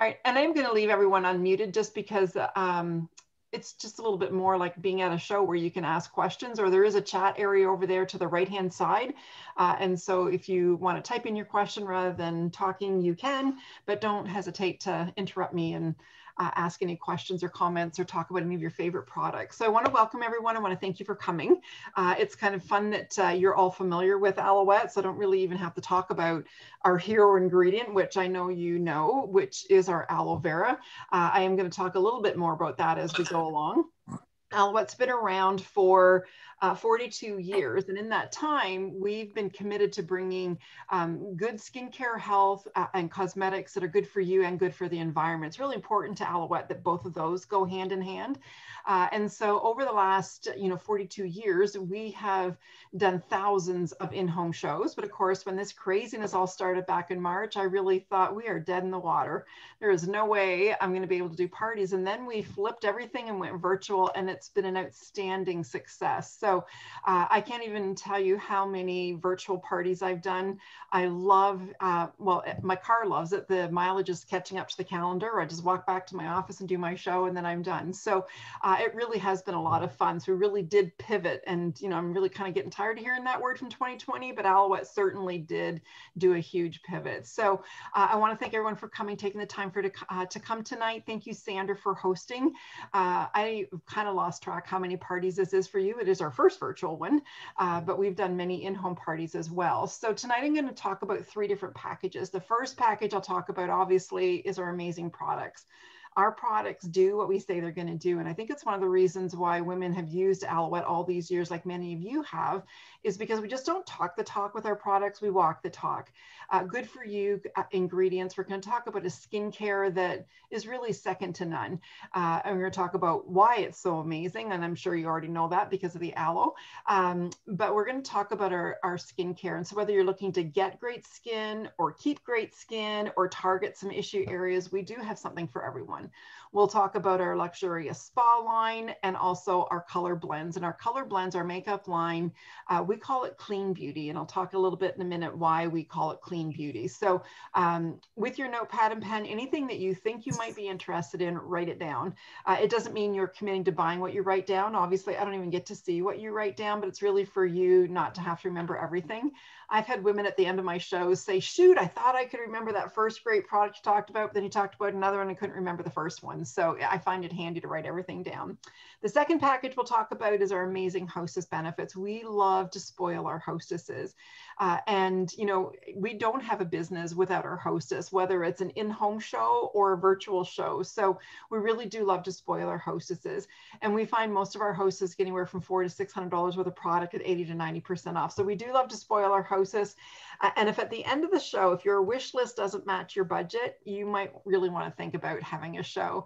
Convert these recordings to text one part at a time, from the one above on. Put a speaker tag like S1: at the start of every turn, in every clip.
S1: All right, and I'm going to leave everyone unmuted just because it's just a little bit more like being at a show where you can ask questions, or there is a chat area over there to the right-hand side. And so if you want to type in your question rather than talking, you can, but don't hesitate to interrupt me and ask any questions or comments or talk about any of your favorite products. So I want to welcome everyone. I want to thank you for coming. It's kind of fun that you're all familiar with Aloette, so I don't really even have to talk about our hero ingredient, which I know you know, which is our aloe vera. I am going to talk a little bit more about that as we go along. Alouette's been around for 42 years. And in that time, we've been committed to bringing good skincare, health, and cosmetics that are good for you and good for the environment. It's really important to Alouette that both of those go hand in hand. And so over the last, 42 years, we have done thousands of in-home shows. But of course, when this craziness all started back in March, I really thought we are dead in the water. There is no way I'm going to be able to do parties. And then we flipped everything and went virtual, and it's been an outstanding success. So I can't even tell you how many virtual parties I've done. I love, well, my car loves it. The mileage is catching up to the calendar. I just walk back to my office and do my show, and then I'm done. So it really has been a lot of fun. So we really did pivot, and I'm really kind of getting tired of hearing that word from 2020, but Alouette certainly did do a huge pivot. So I want to thank everyone for coming, taking the time to come tonight. Thank you, Sandra, for hosting. I kind of lost track how many parties this is for you. It is our first virtual one, but we've done many in-home parties as well. So tonight I'm going to talk about 3 different packages. The first package I'll talk about, obviously, is our amazing products. Our products do what we say they're going to do. And I think it's one of the reasons why women have used Alouette all these years, like many of you have, is because we just don't talk the talk with our products, we walk the talk. Good for you ingredients. We're going to talk about a skincare that is really second to none. And we're going to talk about why it's so amazing. And I'm sure you already know that because of the aloe. But we're going to talk about our skincare. And so whether you're looking to get great skin or keep great skin or target some issue areas, we do have something for everyone. We'll talk about our luxurious spa line and also our color blends. And our color blends, our makeup line, we call it Clean Beauty. And I'll talk a little bit in a minute why we call it Clean Beauty. So with your notepad and pen, anything that you think you might be interested in, write it down. It doesn't mean you're committing to buying what you write down. Obviously, I don't even get to see what you write down, but it's really for you not to have to remember everything. I've had women at the end of my shows say, shoot, I thought I could remember that first great product you talked about, but then you talked about another one and couldn't remember the first one. So I find it handy to write everything down. The second package we'll talk about is our amazing hostess benefits. We love to spoil our hostesses. And, we don't have a business without our hostess, whether it's an in-home show or a virtual show. So we really do love to spoil our hostesses. And we find most of our hostesses get anywhere from $400 to $600 worth of product at 80 to 90% off. So we do love to spoil our hostess. And if at the end of the show, if your wish list doesn't match your budget, you might really want to think about having a show.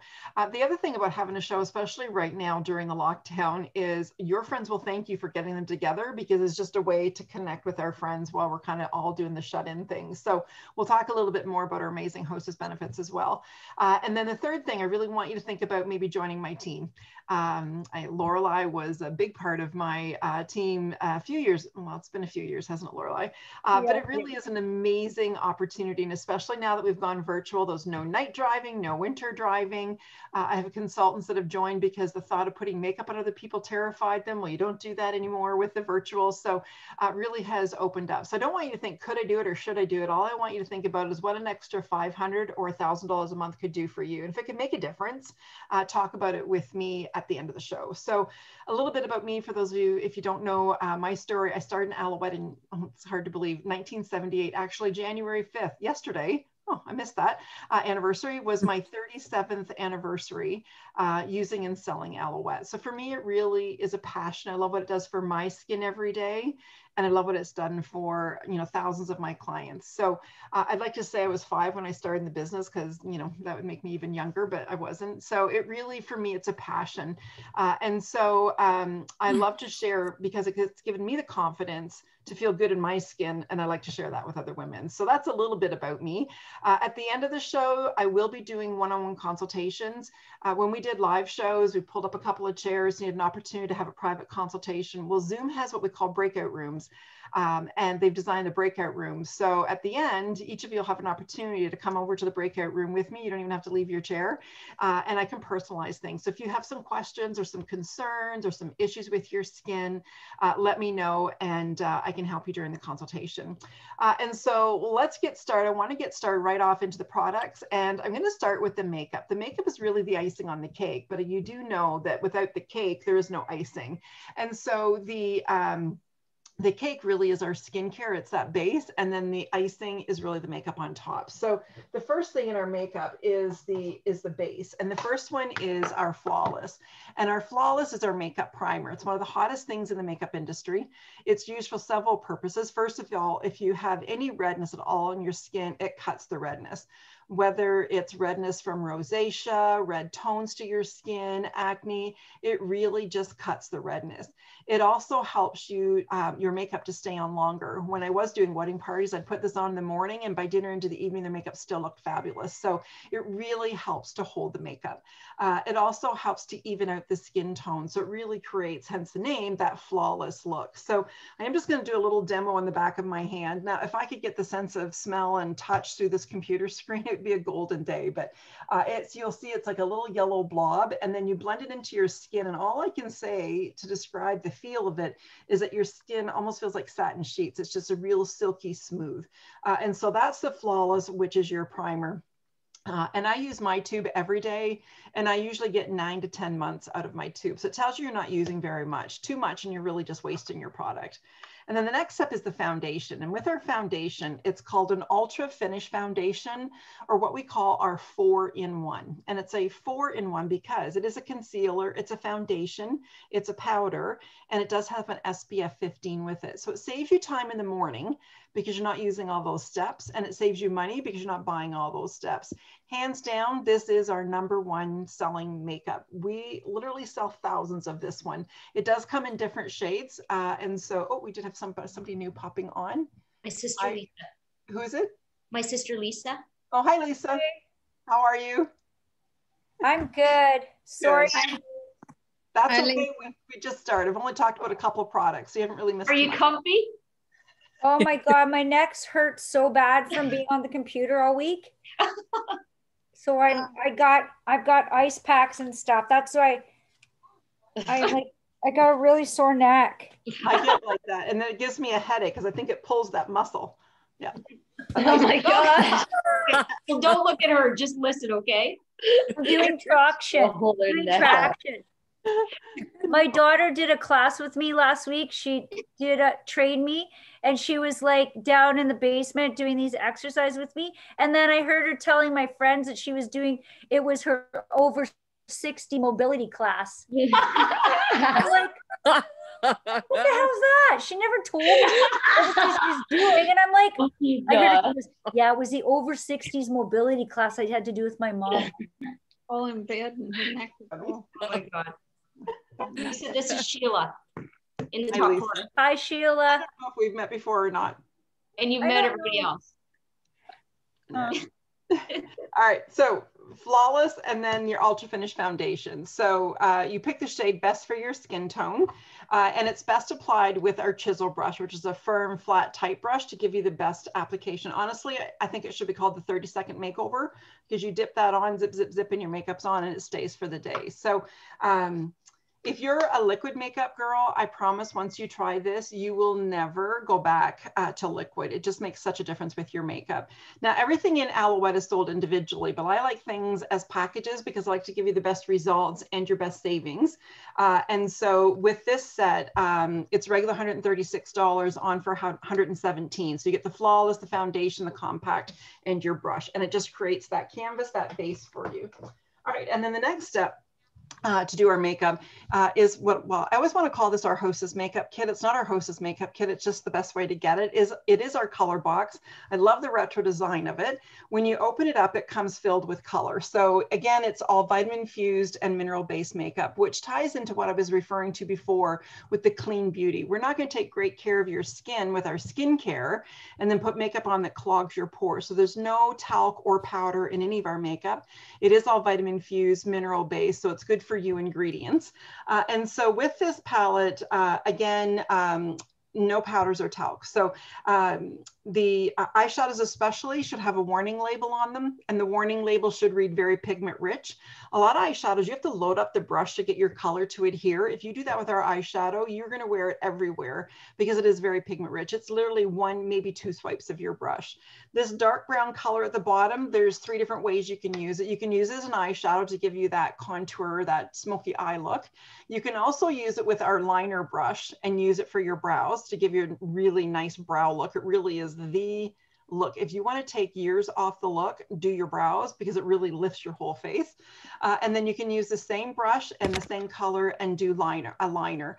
S1: The other thing about having a show, especially right now during the lockdown, is your friends will thank you for getting them together, because it's just a way to connect with our friends while we're kind of all doing the shut-in thing. So we'll talk a little bit more about our amazing hostess benefits as well. And then the third thing, I really want you to think about maybe joining my team. Lorelei was a big part of my team a few years. Well, it's been a few years, hasn't it, Lorelei? But it really is an amazing opportunity. And especially now that we've gone virtual, there's no night driving, no winter driving. I have consultants that have joined because the thought of putting makeup on other people terrified them. Well, you don't do that anymore with the virtual. So it really has opened up. So I don't want you to think, could I do it or should I do it? All I want you to think about is what an extra $500 or $1,000 a month could do for you. And if it could make a difference, talk about it with me at the end of the show. So a little bit about me for those of you, if you don't know my story, I started in Aloette in, it's hard to believe, 1978, actually January 5th, yesterday. Oh, I missed that. Anniversary was my 37th anniversary using and selling Aloette. So for me, it really is a passion. I love what it does for my skin every day. And I love what it's done for, thousands of my clients. So I'd like to say I was 5 when I started in the business, because, that would make me even younger, but I wasn't. So it really, for me, it's a passion. And so I love to share, because it's given me the confidence to feel good in my skin. And I like to share that with other women. So that's a little bit about me. At the end of the show, I will be doing one-on-one consultations. When we did live shows, we pulled up a couple of chairs, needed an opportunity to have a private consultation. Well, Zoom has what we call breakout rooms. things. And they've designed the breakout rooms. So at the end, each of you will have an opportunity to come over to the breakout room with me. You don't even have to leave your chair. And I can personalize things. So if you have some questions or some concerns or some issues with your skin, let me know, and I can help you during the consultation. And so let's get started. I want to get started right off into the products. And I'm going to start with the makeup. The makeup is really the icing on the cake, but you do know that without the cake, there is no icing. And so the cake really is our skincare. It's that base. And then the icing is really the makeup on top. So the first thing in our makeup is the base. And the first one is our Flawless. And our Flawless is our makeup primer. It's one of the hottest things in the makeup industry. It's used for several purposes. First of all, if you have any redness at all in your skin, it cuts the redness. Whether it's redness from rosacea, red tones to your skin, acne, it really just cuts the redness. It also helps you, your makeup to stay on longer. When I was doing wedding parties, I'd put this on in the morning, and by dinner into the evening, the makeup still looked fabulous. So it really helps to hold the makeup. It also helps to even out the skin tone. So it really creates, hence the name, that flawless look. So I am just going to do a little demo on the back of my hand. Now, if I could get the sense of smell and touch through this computer screen, it'd be a golden day. But you'll see it's like a little yellow blob, and then you blend it into your skin. And all I can say to describe the feel of it is that your skin almost feels like satin sheets. It's just a real silky smooth. And so that's the Flawless, which is your primer. And I use my tube every day, and I usually get 9 to 10 months out of my tube. So it tells you you're not using very much, too much, and you're really just wasting your product. And then the next step is the foundation. And with our foundation, it's called an Ultra Finish Foundation, or what we call our 4-in-1. And it's a 4-in-1 because it is a concealer, it's a foundation, it's a powder, and it does have an SPF 15 with it. So it saves you time in the morning because you're not using all those steps, and it saves you money because you're not buying all those steps. Hands down, this is our #1 selling makeup. We literally sell thousands of this one. It does come in different shades. And so, oh, we did have somebody new popping on.
S2: My sister, Lisa.
S1: Who is it?
S2: My sister, Lisa.
S1: Oh, hi, Lisa. Hey. How are you?
S3: I'm good. Sorry.
S1: Good. That's okay. We just started. I've only talked about a couple of products, so you haven't really missed
S2: much. Are you comfy?
S3: Oh my God, my neck's hurt so bad from being on the computer all week. So I've got ice packs and stuff. That's why I got a really sore neck.
S1: I get like that, and then it gives me a headache because I think it pulls that muscle. Yeah.
S2: Oh my God. Well, don't look at her. Just listen, okay?
S3: I'm doing traction. My daughter did a class with me last week. She did train me, and she was like down in the basement doing these exercises with me. And then I heard her telling my friends that she was doing, it was her over 60 mobility class. I'm like, what the hell's that? She never told me what she's doing. And I'm like, oh, I heard it was the over 60s mobility class I had to do with my mom.
S4: All in bed and her neck.
S2: Oh my God. So this is Sheila in the top corner.
S3: Hi, Sheila.
S1: I don't know if we've met before or not.
S2: And you've met everybody else.
S1: All right, so Flawless, and then your Ultra Finish Foundation. So you pick the shade best for your skin tone, and it's best applied with our chisel brush, which is a firm, flat, tight brush to give you the best application. Honestly, I think it should be called the 30-second makeover, because you dip that on, zip, zip, zip, and your makeup's on, and it stays for the day. So if you're a liquid makeup girl, I promise once you try this, you will never go back to liquid. It just makes such a difference with your makeup. Now, everything in Aloette is sold individually, but I like things as packages because I like to give you the best results and your best savings. And so with this set, it's regular $136 on for $117. So you get the Flawless, the foundation, the compact, and your brush. And it just creates that canvas, that base for you. All right, and then the next step to do our makeup is what, well, I always want to call this our hostess makeup kit. It's not our hostess makeup kit. It's just the best way to get it. It is our color box. I love the retro design of it. When you open it up, it comes filled with color. So again, it's all vitamin infused and mineral based makeup, which ties into what I was referring to before with the clean beauty. We're not going to take great care of your skin with our skincare and then put makeup on that clogs your pores. So there's no talc or powder in any of our makeup. It is all vitamin infused, mineral based. So it's good for you ingredients. And so with this palette, again, no powders or talc. So the eyeshadows especially should have a warning label on them, and the warning label should read very pigment rich. A lot of eyeshadows, you have to load up the brush to get your color to adhere. If you do that with our eyeshadow, you're going to wear it everywhere because it is very pigment rich. It's literally 1, maybe 2 swipes of your brush. This dark brown color at the bottom, there's 3 different ways you can use it. You can use it as an eyeshadow to give you that contour, that smoky eye look. You can also use it with our liner brush and use it for your brows to give you a really nice brow look. It really is the look. If you want to take years off the look, do your brows because it really lifts your whole face. And then you can use the same brush and the same color and do a liner.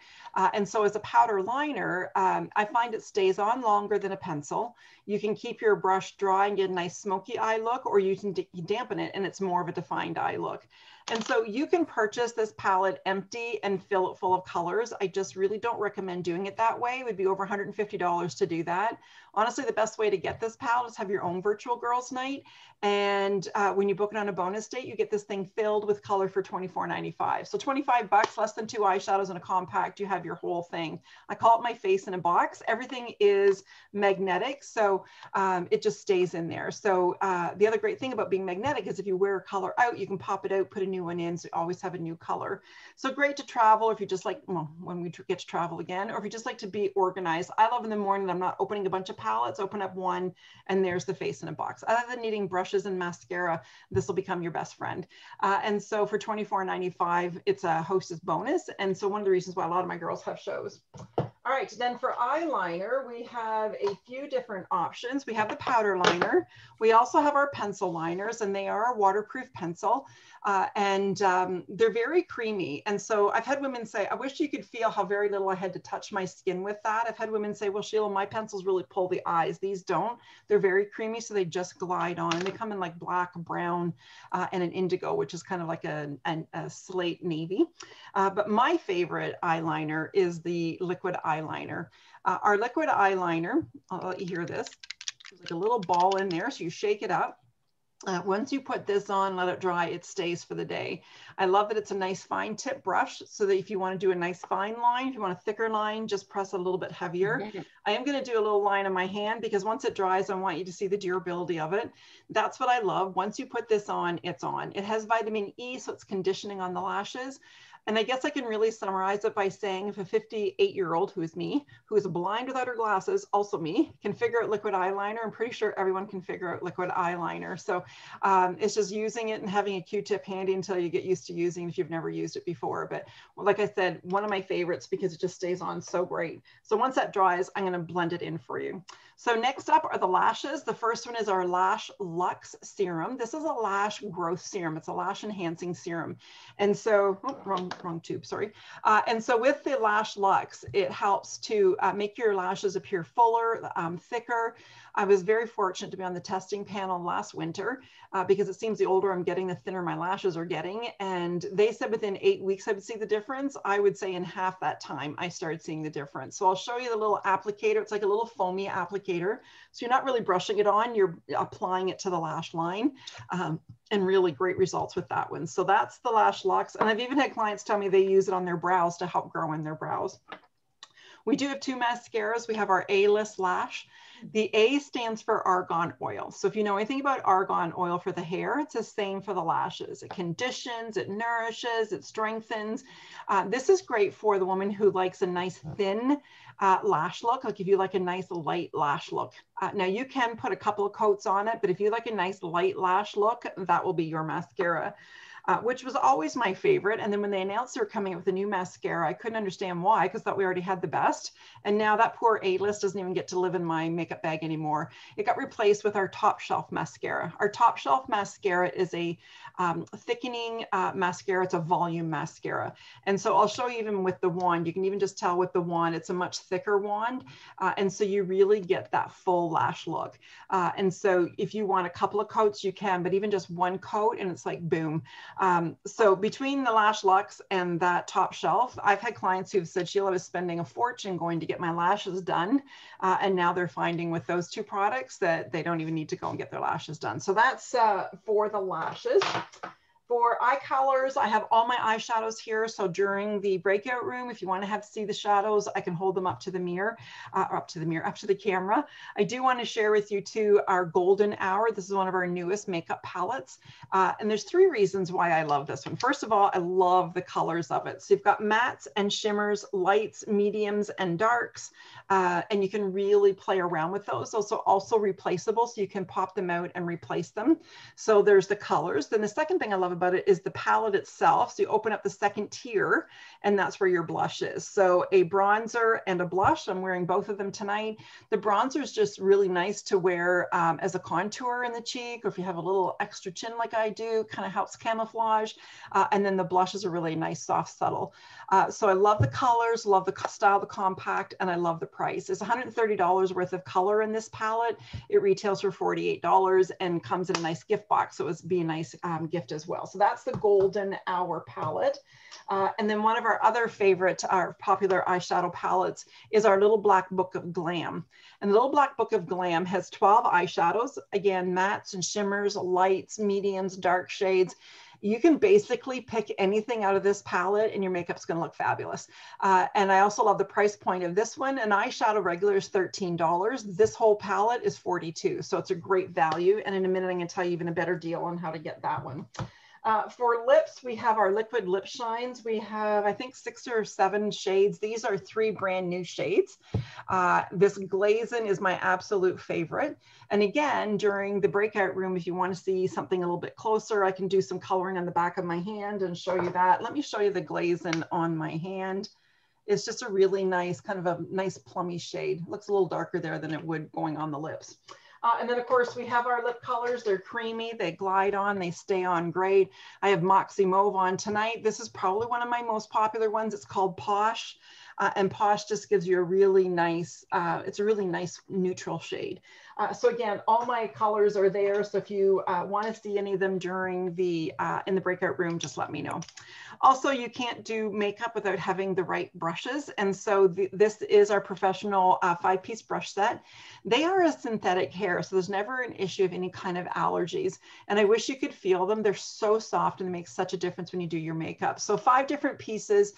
S1: And so as a powder liner, I find it stays on longer than a pencil. You can keep your brush dry and get a nice smoky eye look, or you can dampen it and it's more of a defined eye look. And so you can purchase this palette empty and fill it full of colors. I just really don't recommend doing it that way. It would be over $150 to do that. Honestly, the best way to get this palette is have your own virtual girls night. And when you book it on a bonus date, you get this thing filled with color for $24.95. So 25 bucks, less than 2 eyeshadows and a compact, you have your whole thing. I call it my face in a box. Everything is magnetic, so it just stays in there. So the other great thing about being magnetic is if you wear a color out, you can pop it out, put a new one in, so you always have a new color. So great to travel if you just like, well, when we get to travel again, or if you just like to be organized. I love in the morning, I'm not opening a bunch of palettes, open up one, and there's the face in a box. Other than needing brushes and mascara, this will become your best friend. And so for $24.95, it's a hostess bonus. And so one of the reasons why a lot of my girls have shows. All right, then for eyeliner, we have a few different options. We have the powder liner. We also have our pencil liners, and they are a waterproof pencil. And they're very creamy. And so I've had women say, I wish you could feel how very little I had to touch my skin with that. I've had women say, well, Sheila, my pencils really pull the eyes. These don't. They're very creamy, so they just glide on. And they come in like black, brown, and an indigo, which is kind of like a slate navy. But my favorite eyeliner is the liquid eyeliner. Our liquid eyeliner, I'll let you hear this. There's like a little ball in there, so you shake it up. Once you put this on, let it dry, it stays for the day. I love that it's a nice fine tip brush, so that if you want to do a nice fine line, if you want a thicker line, just press a little bit heavier. I am going to do a little line on my hand because once it dries, I want you to see the durability of it. That's what I love. Once you put this on, it's on. It has vitamin E, so it's conditioning on the lashes. And I guess I can really summarize it by saying if a 58-year-old, who is me, who is blind without her glasses, also me, can figure out liquid eyeliner, I'm pretty sure everyone can figure out liquid eyeliner. So it's just using it and having a Q-tip handy until you get used to using it if you've never used it before. But like I said, one of my favorites because it just stays on so great. So once that dries, I'm going to blend it in for you. So next up are the lashes. The first one is our Lash Luxe Serum. This is a lash growth serum. It's a lash enhancing serum. And so, oh, wrong tube, sorry. And so with the Lash Luxe, it helps to make your lashes appear fuller, thicker. I was very fortunate to be on the testing panel last winter because it seems the older I'm getting, the thinner my lashes are getting. And they said within 8 weeks I would see the difference. I would say in half that time I started seeing the difference. So I'll show you the little applicator. It's like a little foamy applicator. So you're not really brushing it on, you're applying it to the lash line. And really great results with that one. So that's the Lash Luxe. And I've even had clients tell me they use it on their brows to help grow in their brows. We do have 2 mascaras. We have our A-List Lash. The A stands for argan oil. So if you know anything about argan oil for the hair, it's the same for the lashes. It conditions, it nourishes, it strengthens. This is great for the woman who likes a nice thin lash look. I'll give you like a nice light lash look. Now you can put a couple of coats on it, but if you like a nice light lash look, that will be your mascara. Which was always my favorite. And then when they announced they were coming out with a new mascara, I couldn't understand why, because I thought we already had the best. And now that poor A-List doesn't even get to live in my makeup bag anymore. It got replaced with our Top Shelf mascara. Our Top Shelf mascara is a thickening mascara. It's a volume mascara. And so I'll show you even with the wand, you can even just tell with the wand, it's a much thicker wand. And so you really get that full lash look. And so if you want a couple of coats, you can, but even just one coat and it's like, boom. So between the Lash Luxe and that Top Shelf, I've had clients who've said, Sheila, I was spending a fortune going to get my lashes done. And now they're finding with those 2 products that they don't even need to go and get their lashes done. So that's for the lashes. For eye colors, I have all my eyeshadows here. So during the breakout room, if you want to see the shadows, I can hold them up to the mirror, up to the camera. I do want to share with you too our golden hour. This is one of our newest makeup palettes. And there's 3 reasons why I love this one. First of all, I love the colors of it. So you've got mattes and shimmers, lights, mediums, and darks. And you can really play around with those. Those are also replaceable, so you can pop them out and replace them. So there's the colors. Then the second thing I love about it is the palette itself. So you open up the second tier, and that's where your blush is. So a bronzer and a blush. I'm wearing both of them tonight. The bronzer is just really nice to wear as a contour in the cheek, or if you have a little extra chin like I do, kind of helps camouflage. And then the blush is a really nice, soft, subtle. So I love the colors, love the style, the compact, and I love the price. It's $130 worth of color in this palette. It retails for $48 and comes in a nice gift box. So it's be a nice gift as well. So that's the golden hour palette. And then one of our other favorite, our popular eyeshadow palettes is our little black book of glam. And the little black book of glam has 12 eyeshadows, again, mattes and shimmers, lights, mediums, dark shades. You can basically pick anything out of this palette and your makeup's going to look fabulous. And I also love the price point of this one. An eyeshadow regular is $13. This whole palette is $42. So it's a great value. And in a minute, I'm going to tell you even a better deal on how to get that one. For lips, we have our liquid lip shines. We have, I think, 6 or 7 shades. These are 3 brand new shades. This glazing is my absolute favorite. And again, during the breakout room, if you want to see something a little bit closer, I can do some coloring on the back of my hand and show you that. Let me show you the glazing on my hand. It's just a really nice, kind of a nice plummy shade. It looks a little darker there than it would going on the lips. And then of course we have our lip colors. They're creamy, they glide on, they stay on great. I have Moxie Mauve on tonight. This is probably one of my most popular ones. It's called Posh. And Posh just gives you a really nice, it's a really nice neutral shade. So again, all my colors are there. So if you want to see any of them during the, in the breakout room, just let me know. Also, you can't do makeup without having the right brushes. And so this is our professional 5-piece brush set. They are a synthetic hair, so there's never an issue of any kind of allergies. And I wish you could feel them. They're so soft and they make such a difference when you do your makeup. So 5 different pieces.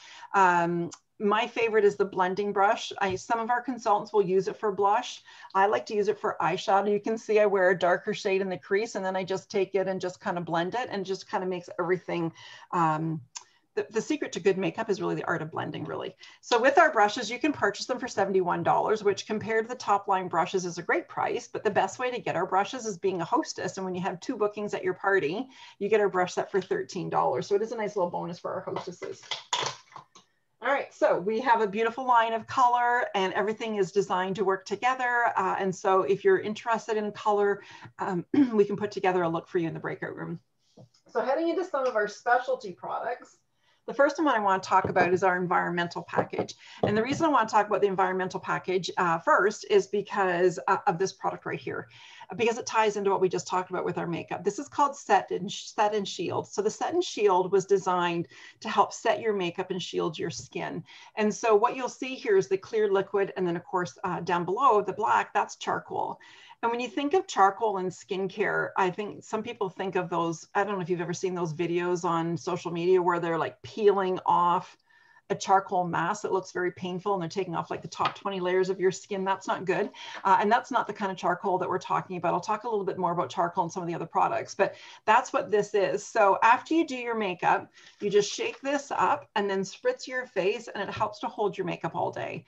S1: My favorite is the blending brush. Some of our consultants will use it for blush. I like to use it for eyeshadow. You can see I wear a darker shade in the crease, and then I just take it and just kind of blend it, and just kind of makes everything. The secret to good makeup is really the art of blending, really. So with our brushes, you can purchase them for $71, which compared to the top line brushes is a great price. But the best way to get our brushes is being a hostess. And when you have 2 bookings at your party, you get our brush set for $13. So it is a nice little bonus for our hostesses. All right, so we have a beautiful line of color and everything is designed to work together. And so if you're interested in color, we can put together a look for you in the breakout room. So heading into some of our specialty products, the first one I want to talk about is our environmental package. And the reason I want to talk about the environmental package first is because of this product right here, because it ties into what we just talked about with our makeup. This is called Set and Shield. So the Set and Shield was designed to help set your makeup and shield your skin. And so what you'll see here is the clear liquid. And then of course, down below the black, that's charcoal. And when you think of charcoal and skincare, I think some people think of those, I don't know if you've ever seen those videos on social media where they're like peeling off a charcoal mask that looks very painful and they're taking off like the top 20 layers of your skin. That's not good. And that's not the kind of charcoal that we're talking about. I'll talk a little bit more about charcoal and some of the other products, but that's what this is. So after you do your makeup, you just shake this up and then spritz your face, and it helps to hold your makeup all day.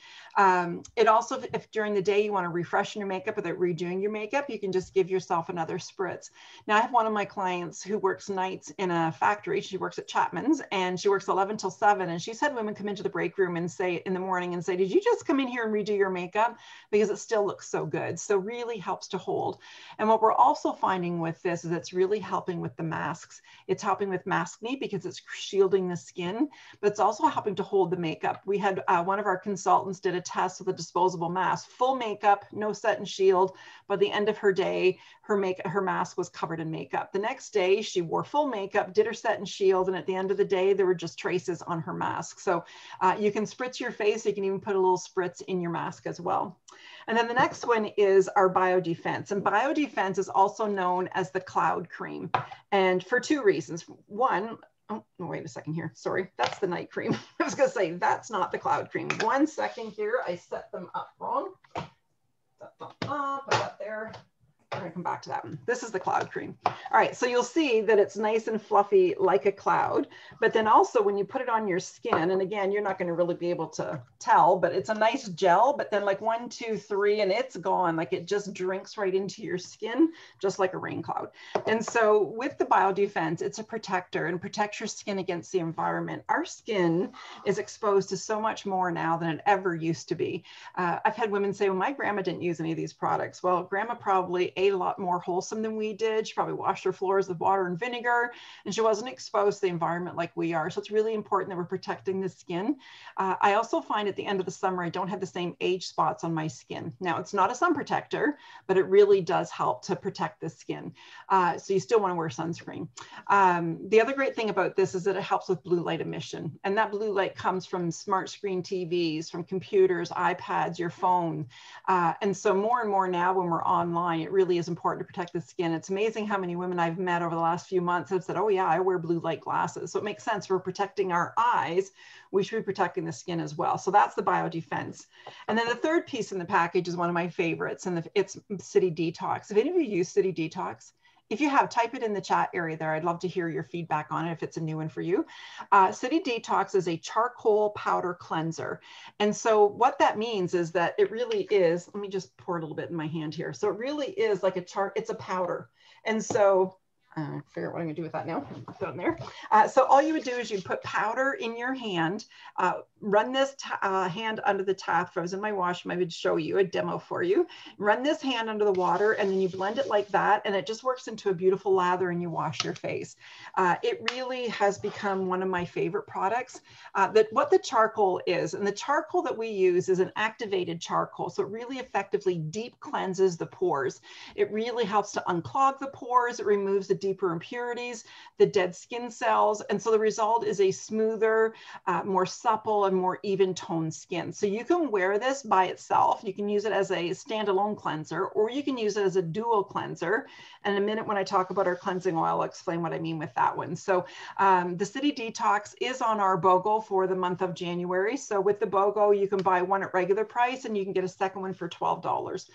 S1: It also, if during the day you want to refreshen your makeup without redoing your makeup, you can just give yourself another spritz. Now I have one of my clients who works nights in a factory. She works at Chapman's and she works 11 till 7. And she said women come into the break room and say in the morning and say, did you just come in here and redo your makeup? Because it still looks so good. So really helps to hold. And what we're also finding with this is it's really helping with the masks. It's helping with maskne because it's shielding the skin, but it's also helping to hold the makeup. We had one of our consultants did a test with a disposable mask, full makeup, no Set and Shield. By the end of her day, her mask was covered in makeup. The next day she wore full makeup, did her Set and Shield. And at the end of the day, there were just traces on her mask. So So you can spritz your face. You can even put a little spritz in your mask as well. And then the next one is our Biodefense. And Biodefense is also known as the cloud cream. And for two reasons. One, oh, wait a second here. Sorry, that's the night cream. I was gonna say, that's not the cloud cream. 1 second here, I set them up wrong. Put that there. We're gonna come back to that one. This is the cloud cream. All right, so you'll see that it's nice and fluffy like a cloud, but then also when you put it on your skin, and again, you're not gonna really be able to tell, but it's a nice gel, but then like 1, 2, 3, and it's gone. Like it just drinks right into your skin, just like a rain cloud. And so with the Biodefense, it's a protector and protects your skin against the environment. Our skin is exposed to so much more now than it ever used to be. I've had women say, well, my grandma didn't use any of these products. Well, grandma probably ate a lot more wholesome than we did. She probably washed her floors with water and vinegar, and she wasn't exposed to the environment like we are. So it's really important that we're protecting the skin. I also find at the end of the summer, I don't have the same age spots on my skin. Now, it's not a sun protector, but it really does help to protect the skin. So you still want to wear sunscreen. The other great thing about this is that it helps with blue light emission. And that blue light comes from smart screen TVs, from computers, iPads, your phone. And so more and more now when we're online, it really is important to protect the skin. It's amazing how many women I've met over the last few months have said, oh yeah, I wear blue light glasses. So it makes sense. We're protecting our eyes. We should be protecting the skin as well. So that's the Biodefense. And then the third piece in the package is one of my favorites, and it's City Detox. If any of you use City Detox, if you have, type it in the chat area there. I'd love to hear your feedback on it if it's a new one for you. City Detox is a charcoal powder cleanser. And so what that means is that it really is, let me just pour a little bit in my hand here. So it really is like it's a powder. And so figure out what I'm gonna do with that now. Put it in there. So all you would do is you put powder in your hand, run this hand under the tap. If I was in my washroom, I would show you a demo for you. Run this hand under the water and then you blend it like that, and it just works into a beautiful lather and you wash your face. It really has become one of my favorite products. What the charcoal is, and the charcoal that we use is an activated charcoal. So it really effectively deep cleanses the pores. It really helps to unclog the pores. It removes the deeper impurities, the dead skin cells. And so the result is a smoother, more supple and more even toned skin. So you can wear this by itself. You can use it as a standalone cleanser, or you can use it as a dual cleanser. And in a minute, when I talk about our cleansing oil, I'll explain what I mean with that one. So the City Detox is on our BOGO for the month of January. So with the BOGO, you can buy one at regular price and you can get a second one for $12.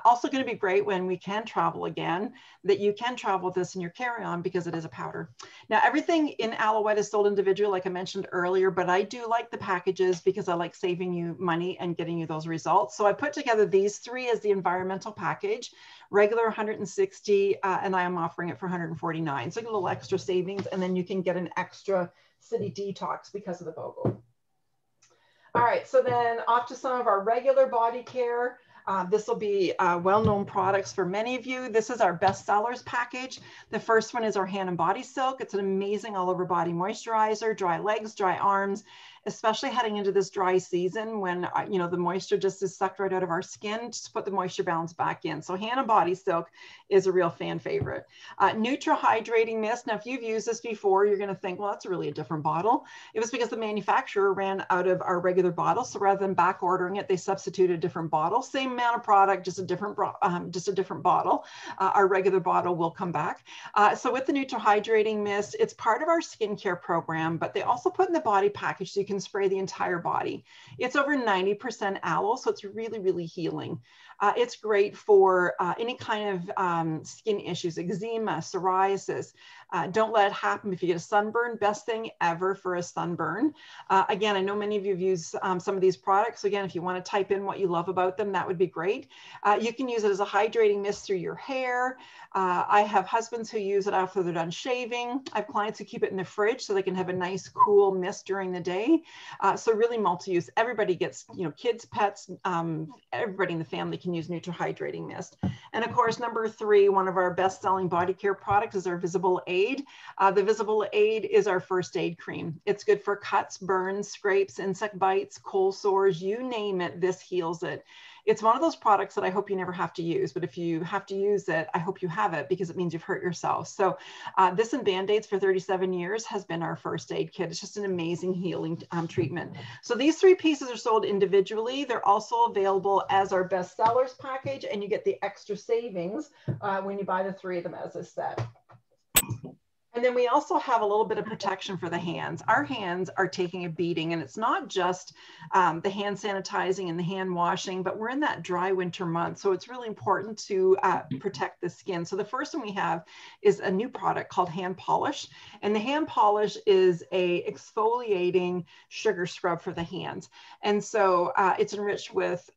S1: Also going to be great when we can travel again, that you can travel with this in your carry-on because it is a powder. Now, everything in Aloette is sold individually, like I mentioned earlier, but I do like the packages because I like saving you money and getting you those results. So I put together these three as the environmental package, regular 160, and I am offering it for 149. So a little extra savings, and then you can get an extra City Detox because of the BOGO. All right, so then off to some of our regular body care. This will be well-known products for many of you. This is our best sellers package. The first one is our Hand and Body Silk. It's an amazing all-over body moisturizer, dry legs, dry arms, especially heading into this dry season when you know, the moisture just is sucked right out of our skin, just put the moisture balance back in. So Hand and Body Silk is a real fan favorite. Nutra Hydrating Mist. Now, if you've used this before, you're going to think, well, that's really a different bottle. It was because the manufacturer ran out of our regular bottle. So rather than back ordering it, they substituted a different bottle. Same amount of product, just a different bottle. Our regular bottle will come back. So with the Nutra Hydrating Mist, it's part of our skincare program, but they also put in the body package so you can spray the entire body. It's over 90% aloe, so it's really, really healing. It's great for any kind of skin issues, eczema, psoriasis. Don't let it happen if you get a sunburn. Best thing ever for a sunburn. Again, I know many of you have used some of these products. So again, if you want to type in what you love about them, that would be great. You can use it as a hydrating mist through your hair. I have husbands who use it after they're done shaving. I have clients who keep it in the fridge so they can have a nice cool mist during the day. So really multi-use. Everybody gets, you know, kids, pets, everybody in the family can use Nutra Hydrating Mist. And of course, number 3, one of our best-selling body care products is our Visible Aid. The Visible Aid is our first aid cream. It's good for cuts, burns, scrapes, insect bites, cold sores, you name it, this heals it. It's one of those products that I hope you never have to use, but if you have to use it, I hope you have it because it means you've hurt yourself. So this and Band-Aids for 37 years has been our first aid kit. It's just an amazing healing treatment. So these 3 pieces are sold individually. They're also available as our best sellers package, and you get the extra savings when you buy the 3 of them as a set. And then we also have a little bit of protection for the hands. Our hands are taking a beating, and it's not just the hand sanitizing and the hand washing, but we're in that dry winter month. So it's really important to protect the skin. So the first one we have is a new product called Hand Polish. And the Hand Polish is a exfoliating sugar scrub for the hands. And so it's enriched with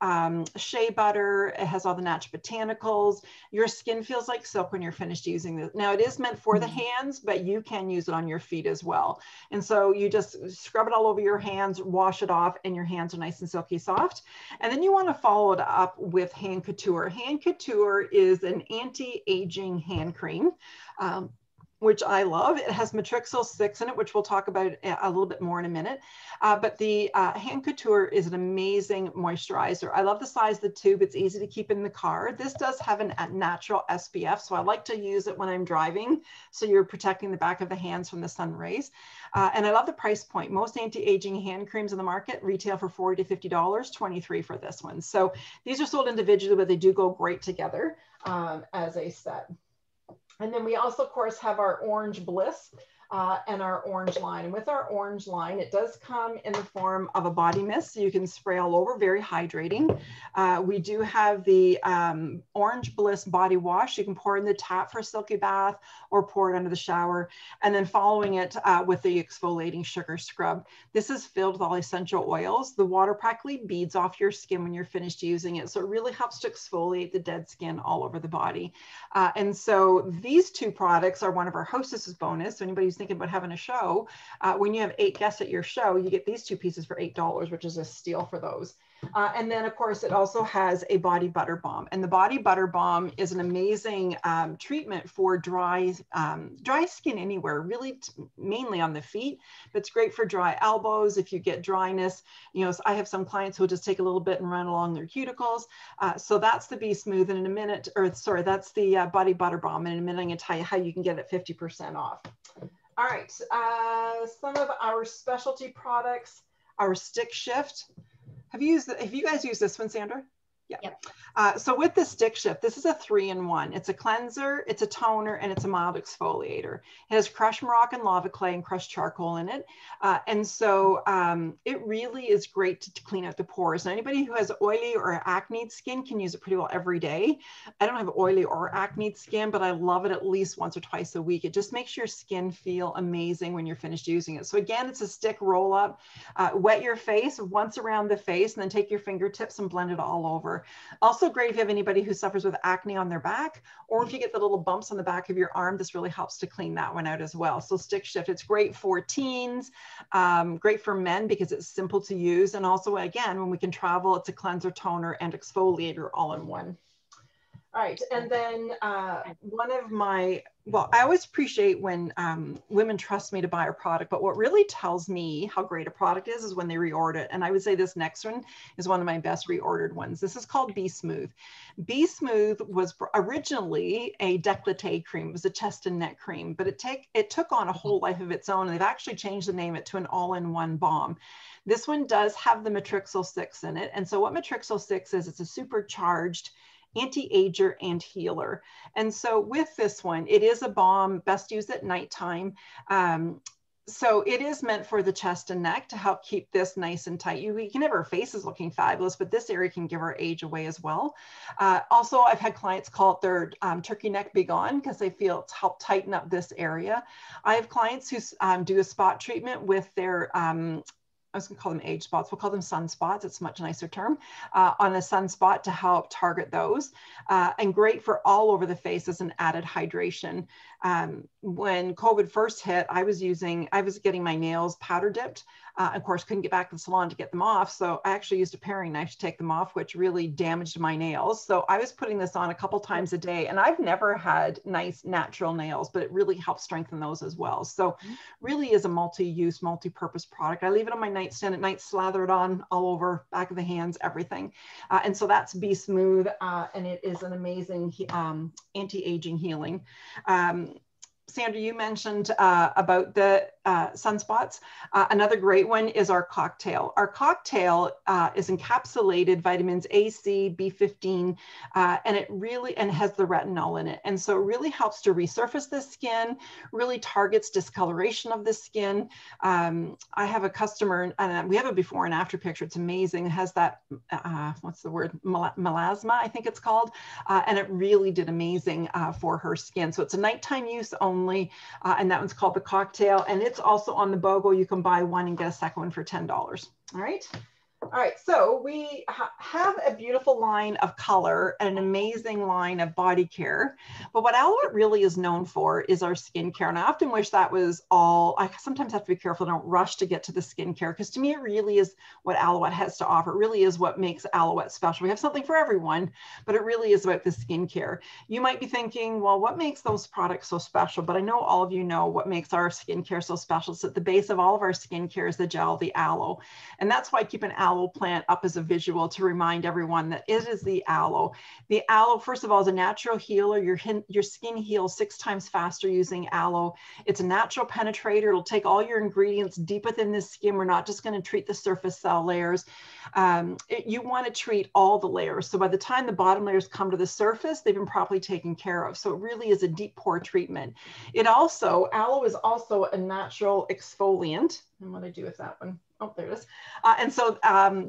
S1: shea butter. It has all the natural botanicals. Your skin feels like silk when you're finished using this. Now it is meant for the hands, but you can use it on your feet as well. And so you just scrub it all over your hands, wash it off, and your hands are nice and silky soft. And then you want to follow it up with Hand Couture. Hand Couture is an anti-aging hand cream, which I love. It has Matrixyl 6 in it, which we'll talk about a little bit more in a minute. But the Hand Couture is an amazing moisturizer. I love the size of the tube. It's easy to keep in the car. This does have a natural SPF, so I like to use it when I'm driving. So you're protecting the back of the hands from the sun rays. And I love the price point. Most anti-aging hand creams in the market retail for $40 to $50, $23 for this one. So these are sold individually, but they do go great together as a set. And then we also, of course, have our Orange Bliss and our orange line. And with our orange line, it does come in the form of a body mist, so you can spray all over, very hydrating. We do have the Orange Bliss body wash. You can pour it in the tap for a silky bath or pour it under the shower. And then following it with the exfoliating sugar scrub. This is filled with all essential oils. The water practically beads off your skin when you're finished using it. So it really helps to exfoliate the dead skin all over the body. And so these 2 products are one of our hostesses bonus. So anybody who's thinking about having a show, when you have 8 guests at your show, you get these 2 pieces for $8, which is a steal for those. And then, of course, it also has a body butter balm. And the body butter balm is an amazing treatment for dry skin anywhere, really mainly on the feet. But it's great for dry elbows. If you get dryness, you know, so I have some clients who will just take a little bit and run along their cuticles. So that's the Be Smooth. And in a minute, or sorry, that's the body butter balm. And in a minute, I'm going to tell you how you can get it 50% off. All right, some of our specialty products, our Stick Shift. Have you guys used this one, Sandra? Yeah. Yep. So with the Stick Shift, this is a 3-in-1. It's a cleanser, it's a toner, and it's a mild exfoliator. It has crushed Moroccan lava clay and crushed charcoal in it. And so it really is great to clean out the pores. And anybody who has oily or acne skin can use it pretty well every day. I don't have oily or acne skin, but I love it at least once or twice a week. It just makes your skin feel amazing when you're finished using it. So again, it's a stick roll up. Wet your face once around the face, and then take your fingertips and blend it all over. Also great if you have anybody who suffers with acne on their back, or if you get the little bumps on the back of your arm, this really helps to clean that one out as well. So Stick Shift, it's great for teens, great for men because it's simple to use. And also, again, when we can travel, it's a cleanser, toner, and exfoliator all in one. All right, and then one of my, well, I always appreciate when women trust me to buy a product, but what really tells me how great a product is when they reorder it. And I would say this next one is one of my best reordered ones. This is called Be Smooth. Be Smooth was originally a décolleté cream. It was a chest and neck cream, but it took on a whole life of its own. And they've actually changed the name to an all-in-one balm. This one does have the Matrixyl 6 in it. And so what Matrixyl 6 is, it's a supercharged anti-ager and healer. And so with this one, it is a balm best used at nighttime. So it is meant for the chest and neck to help keep this nice and tight. You can have our faces looking fabulous, but this area can give our age away as well. Also, I've had clients call it their turkey neck be gone because they feel it's helped tighten up this area. I have clients who do a spot treatment with their I was going to call them age spots. We'll call them sunspots. It's a much nicer term on a sunspot to help target those. And great for all over the face as an added hydration. When COVID first hit, I was getting my nails powder dipped. Of course, couldn't get back to the salon to get them off. So I actually used a paring knife to take them off, which really damaged my nails. So I was putting this on a couple times a day, and I've never had nice natural nails, but it really helps strengthen those as well. So really is a multi-use, multi-purpose product. I leave it on my nightstand at night, slather it on all over, back of the hands, everything. And so that's Be Smooth, and it is an amazing anti-aging healing. Sandra, you mentioned about the sunspots. Another great one is our cocktail. Our cocktail is encapsulated vitamins A, C, B15, and it really has the retinol in it. And so it really helps to resurface the skin, really targets discoloration of the skin. I have a customer, and we have a before and after picture. It's amazing. It has that, what's the word? Melasma, I think it's called. And it really did amazing for her skin. So it's a nighttime use only. And that one's called the cocktail, and it's also on the BOGO. You can buy one and get a second one for $10. All right. All right, so we have a beautiful line of color and an amazing line of body care. But what Aloette really is known for is our skincare. And I often wish that was all. I sometimes have to be careful, don't rush to get to the skincare, because to me, it really is what Aloette has to offer. It really is what makes Aloette special. We have something for everyone, but it really is about the skincare. You might be thinking, well, what makes those products so special? But I know all of you know what makes our skincare so special. So at the base of all of our skincare is the gel, the aloe. And that's why I keep an aloe plant up as a visual to remind everyone that it is the aloe. The aloe, first of all, is a natural healer. Your skin heals 6 times faster using aloe. It's a natural penetrator. It'll take all your ingredients deep within the skin. We're not just going to treat the surface cell layers. You want to treat all the layers. So by the time the bottom layers come to the surface, they've been properly taken care of. So it really is a deep pore treatment. Aloe is also a natural exfoliant. And what do I do with that one? Oh, there it is. And so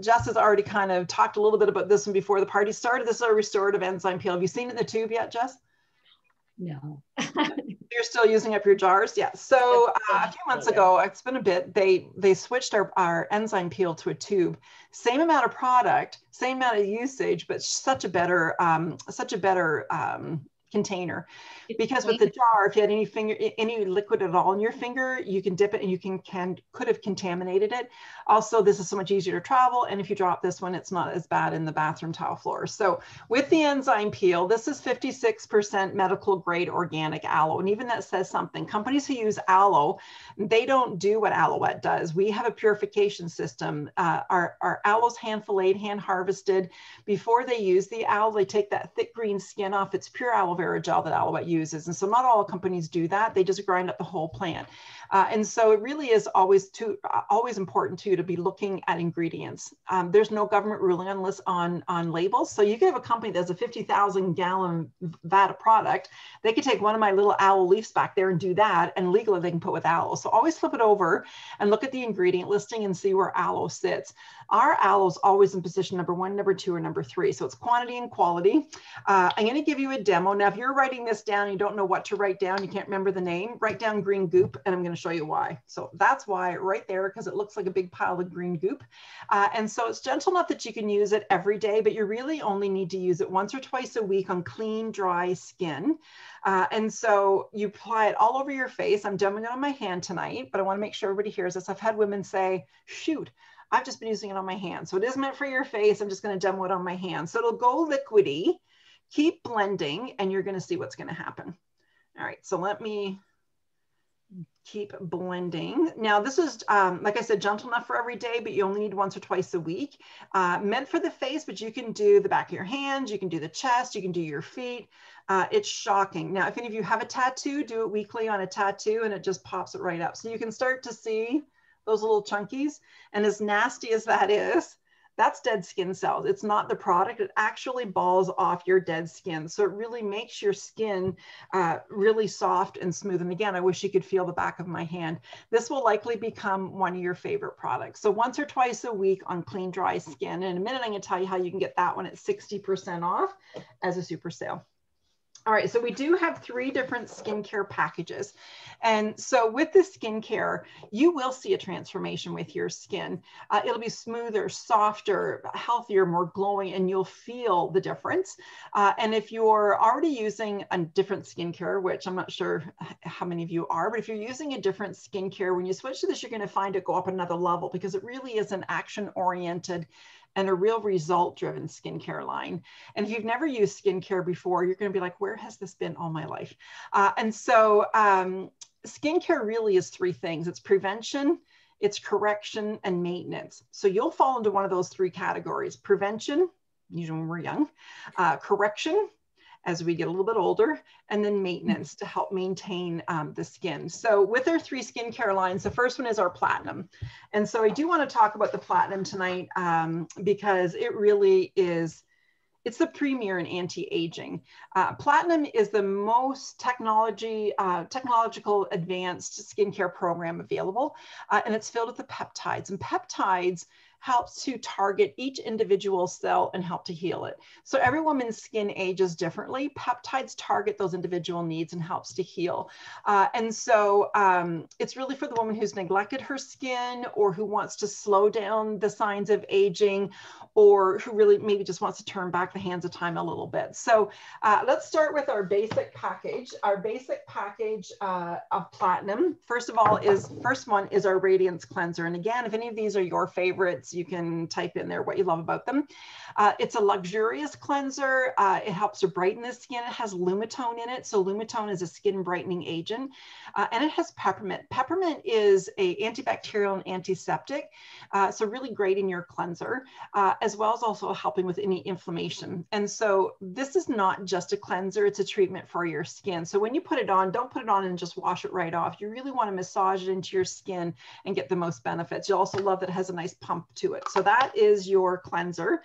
S1: Jess has already kind of talked a little bit about this one before the party started. This is a restorative enzyme peel. Have you seen it in the tube yet, Jess?
S2: No.
S1: You're still using up your jars? Yeah. So a few months ago, it's been a bit, they switched our enzyme peel to a tube. Same amount of product, same amount of usage, but such a better container. Because with the jar, if you had any liquid at all in your finger, you can dip it and you could have contaminated it. Also, this is so much easier to travel. And if you drop this one, it's not as bad in the bathroom tile floor. So with the enzyme peel, this is 56% medical grade organic aloe. And even that says something. Companies who use aloe, they don't do what Aloette does. We have a purification system. Our aloe's hand filleted, hand harvested. Before they use the aloe, they take that thick green skin off. It's pure aloe vera gel that Aloette uses. And so not all companies do that. They just grind up the whole plant. And so it really is always important too to be looking at ingredients. There's no government ruling on labels. So you could have a company that has a 50,000 gallon vat of product. They could take one of my little aloe leaves back there and do that, and legally they can put with aloe. So always flip it over and look at the ingredient listing and see where aloe sits. Our aloe is always in position number 1, number 2, or number 3. So it's quantity and quality. I'm going to give you a demo. Now, if you're writing this down, and you don't know what to write down, you can't remember the name, write down green goop, and I'm going to show you why. So that's why right there, because it looks like a big pile of green goop. And so it's gentle enough that you can use it every day, but you really only need to use it once or twice a week on clean, dry skin. And so you apply it all over your face. I'm demoing it on my hand tonight, but I want to make sure everybody hears this. I've had women say, shoot, I've just been using it on my hand. So it is meant for your face. I'm just going to demo it on my hand. So it'll go liquidy, keep blending, and you're going to see what's going to happen. All right, so let me keep blending. Now this is, like I said, gentle enough for every day, but you only need once or twice a week. Meant for the face, but you can do the back of your hands, you can do the chest, you can do your feet. It's shocking. Now, if any of you have a tattoo, do it weekly on a tattoo and it just pops it right up. So you can start to see those little chunkies. And as nasty as that is, that's dead skin cells. It's not the product. It actually balls off your dead skin. So it really makes your skin really soft and smooth. And again, I wish you could feel the back of my hand. This will likely become one of your favorite products. So once or twice a week on clean, dry skin. And in a minute, I'm going to tell you how you can get that one at 60% off as a super sale. All right, so we do have 3 different skincare packages. And so with the skincare, you will see a transformation with your skin. It'll be smoother, softer, healthier, more glowing, and you'll feel the difference. And if you're already using a different skincare, which I'm not sure how many of you are, but if you're using a different skincare, when you switch to this, you're going to find it go up another level because it really is an action-oriented and a real result-driven skincare line. And if you've never used skincare before, you're going to be like, where has this been all my life? And so skincare really is 3 things. It's prevention, it's correction, and maintenance. So you'll fall into one of those 3 categories: prevention, usually when we're young, correction, as we get a little bit older, and then maintenance to help maintain the skin. So with our 3 skincare lines, the first one is our Platinum. And so I do want to talk about the Platinum tonight because it really is, it's the premier in anti-aging. Platinum is the most technological advanced skincare program available, and it's filled with the peptides. And peptides helps to target each individual cell and help to heal it. So every woman's skin ages differently. Peptides target those individual needs and helps to heal. And so it's really for the woman who's neglected her skin or who wants to slow down the signs of aging, or who really maybe just wants to turn back the hands of time a little bit. So let's start with our basic package. Our basic package of Platinum, first one is our Radiance Cleanser. And again, if any of these are your favorites, you can type in there what you love about them. It's a luxurious cleanser. It helps to brighten the skin. It has Lumitone in it. So Lumitone is a skin brightening agent. And it has peppermint. Peppermint is an antibacterial and antiseptic. So really great in your cleanser, as well as also helping with any inflammation. And so this is not just a cleanser, it's a treatment for your skin. So when you put it on, don't put it on and just wash it right off. You really want to massage it into your skin and get the most benefits. You'll also love that it has a nice pump to it. So that is your cleanser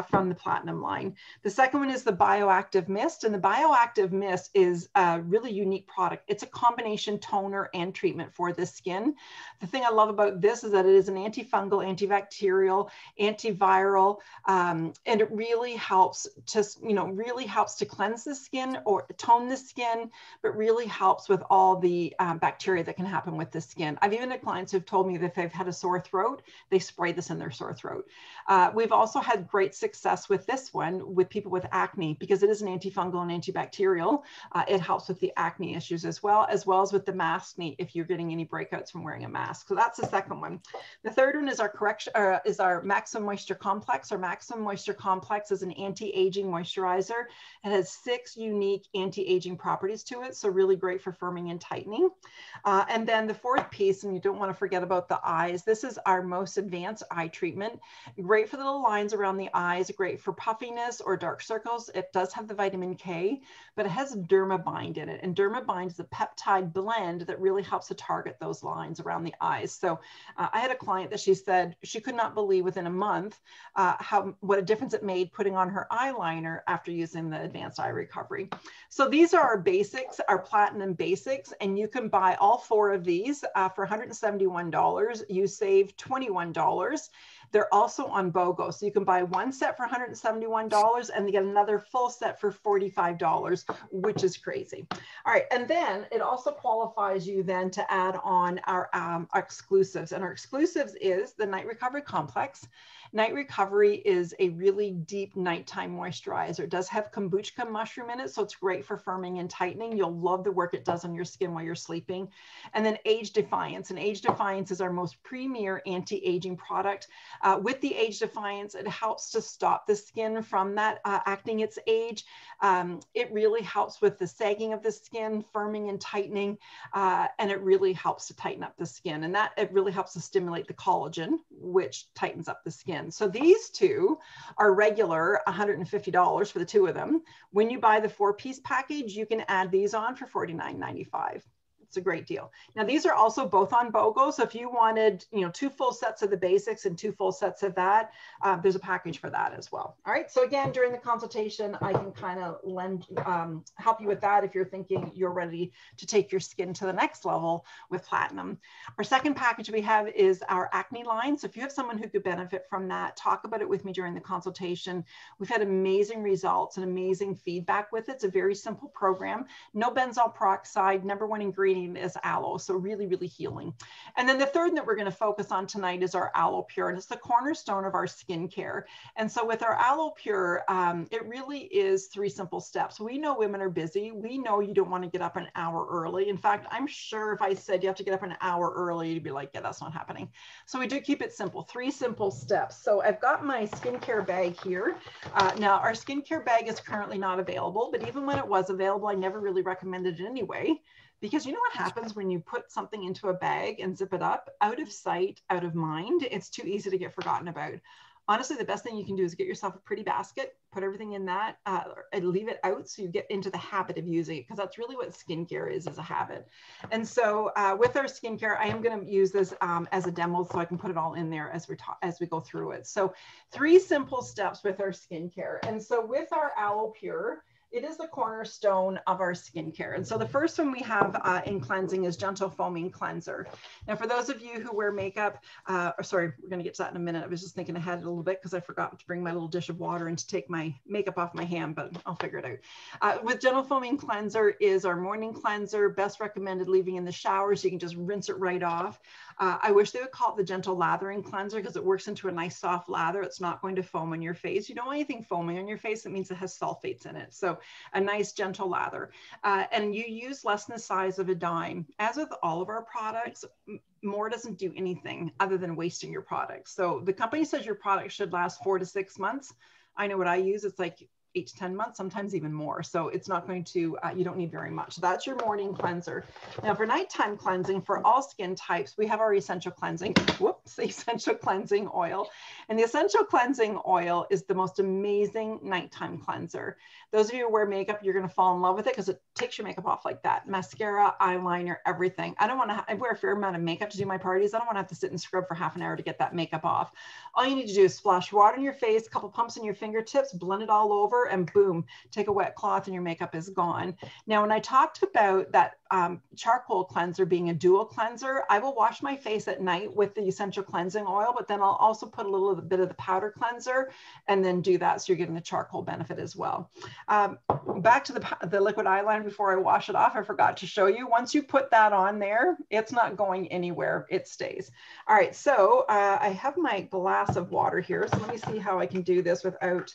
S1: from the Platinum line. The second one is the Bioactive Mist. And the Bioactive Mist is a really unique product. It's a combination toner and treatment for the skin. The thing I love about this is that it is an antifungal, antibacterial, antiviral, and it really helps to cleanse the skin or tone the skin, but really helps with all the bacteria that can happen with the skin. I've even had clients who've told me that if they've had a sore throat, they spray this in their sore throat. We've also had great success with this one with people with acne because it is an antifungal and antibacterial. It helps with the acne issues as well as with the maskne if you're getting any breakouts from wearing a mask. So that's the second one. The third one is our Maximum Moisture Complex. Our Maximum Moisture Complex is an anti-aging moisturizer. It has 6 unique anti-aging properties to it, so really great for firming and tightening. And then the fourth piece, and you don't want to forget about the eyes. This is our most advanced eye treatment. Great for the little lines around the eyes, great for puffiness or dark circles. It does have the vitamin K, but it has Dermabind in it. And Dermabind is a peptide blend that really helps to target those lines around the eyes. So I had a client that she said she could not believe within a month what a difference it made putting on her eyeliner after using the Advanced Eye Recovery. So these are our basics, our Platinum basics, and you can buy all 4 of these for $171. You save $21. They're also on BOGO. So you can buy one set for $171 and get another full set for $45, which is crazy. All right. And then it also qualifies you then to add on our exclusives. And our exclusives is the Night Recovery Complex. Night Recovery is a really deep nighttime moisturizer. It does have kombucha mushroom in it, so it's great for firming and tightening. You'll love the work it does on your skin while you're sleeping. And then Age Defiance. And Age Defiance is our most premier anti-aging product. With the Age Defiance, it helps to stop the skin from that acting its age. It really helps with the sagging of the skin, firming and tightening, and it really helps to tighten up the skin. And that it really helps to stimulate the collagen, which tightens up the skin. So these 2 are regular $150 for the 2 of them. When you buy the 4-piece package, you can add these on for $49.95. It's a great deal. Now, these are also both on BOGO. So if you wanted, you know, 2 full sets of the basics and 2 full sets of that, there's a package for that as well. All right. So again, during the consultation, I can kind of help you with that if you're thinking you're ready to take your skin to the next level with platinum. Our second package we have is our acne line. So if you have someone who could benefit from that, talk about it with me during the consultation. We've had amazing results and amazing feedback with it. It's a very simple program. No benzoyl peroxide. Number 1 ingredient is aloe. So really, really healing. And then the third that we're going to focus on tonight is our Aloe Pure. And it's the cornerstone of our skincare. And so with our Aloe Pure, it really is 3 simple steps. We know women are busy. We know you don't want to get up an hour early. In fact, I'm sure if I said you have to get up an hour early, you'd be like, yeah, that's not happening. So we do keep it simple, 3 simple steps. So I've got my skincare bag here. Now our skincare bag is currently not available, but even when it was available, I never really recommended it anyway. Because you know what happens when you put something into a bag and zip it up? Out of sight, out of mind, it's too easy to get forgotten about. Honestly, the best thing you can do is get yourself a pretty basket, put everything in that, and leave it out so you get into the habit of using it, because that's really what skincare is a habit. And so with our skincare, I am going to use this as a demo so I can put it all in there as we go through it. So 3 simple steps with our skincare. And so with our Aloe Pure, it is the cornerstone of our skincare. And so the first one we have in cleansing is Gentle Foaming Cleanser. Now, for those of you who wear makeup, sorry, we're going to get to that in a minute. I was just thinking ahead a little bit because I forgot to bring my little dish of water and to take my makeup off my hand, but I'll figure it out. With Gentle Foaming Cleanser is our morning cleanser, best recommended leaving in the shower so you can just rinse it right off. I wish they would call it the Gentle Lathering Cleanser because it works into a nice soft lather. It's not going to foam on your face. You don't want anything foaming on your face. It means it has sulfates in it. So a nice gentle lather. And you use less than the size of a dime. As with all of our products, more doesn't do anything other than wasting your product. So the company says your product should last 4 to 6 months. I know what I use. It's like 8 to 10 months, sometimes even more. So it's not going to, you don't need very much. So that's your morning cleanser. Now for nighttime cleansing, for all skin types, we have our essential cleansing, essential cleansing oil. And the essential cleansing oil is the most amazing nighttime cleanser. Those of you who wear makeup, you're going to fall in love with it because it takes your makeup off like that. Mascara, eyeliner, everything. I don't want to, I wear a fair amount of makeup to do my parties. I don't want to have to sit and scrub for half an hour to get that makeup off. All you need to do is splash water in your face, a couple pumps in your fingertips, blend it all over, and boom, take a wet cloth and your makeup is gone. Now, when I talked about that charcoal cleanser being a dual cleanser, I will wash my face at night with the essential cleansing oil, but then I'll also put a little bit of the powder cleanser and then do that so you're getting the charcoal benefit as well. Back to the liquid eyeliner before I wash it off, I forgot to show you. Once you put that on there, it's not going anywhere. It stays. All right, so I have my glass of water here. So let me see how I can do this without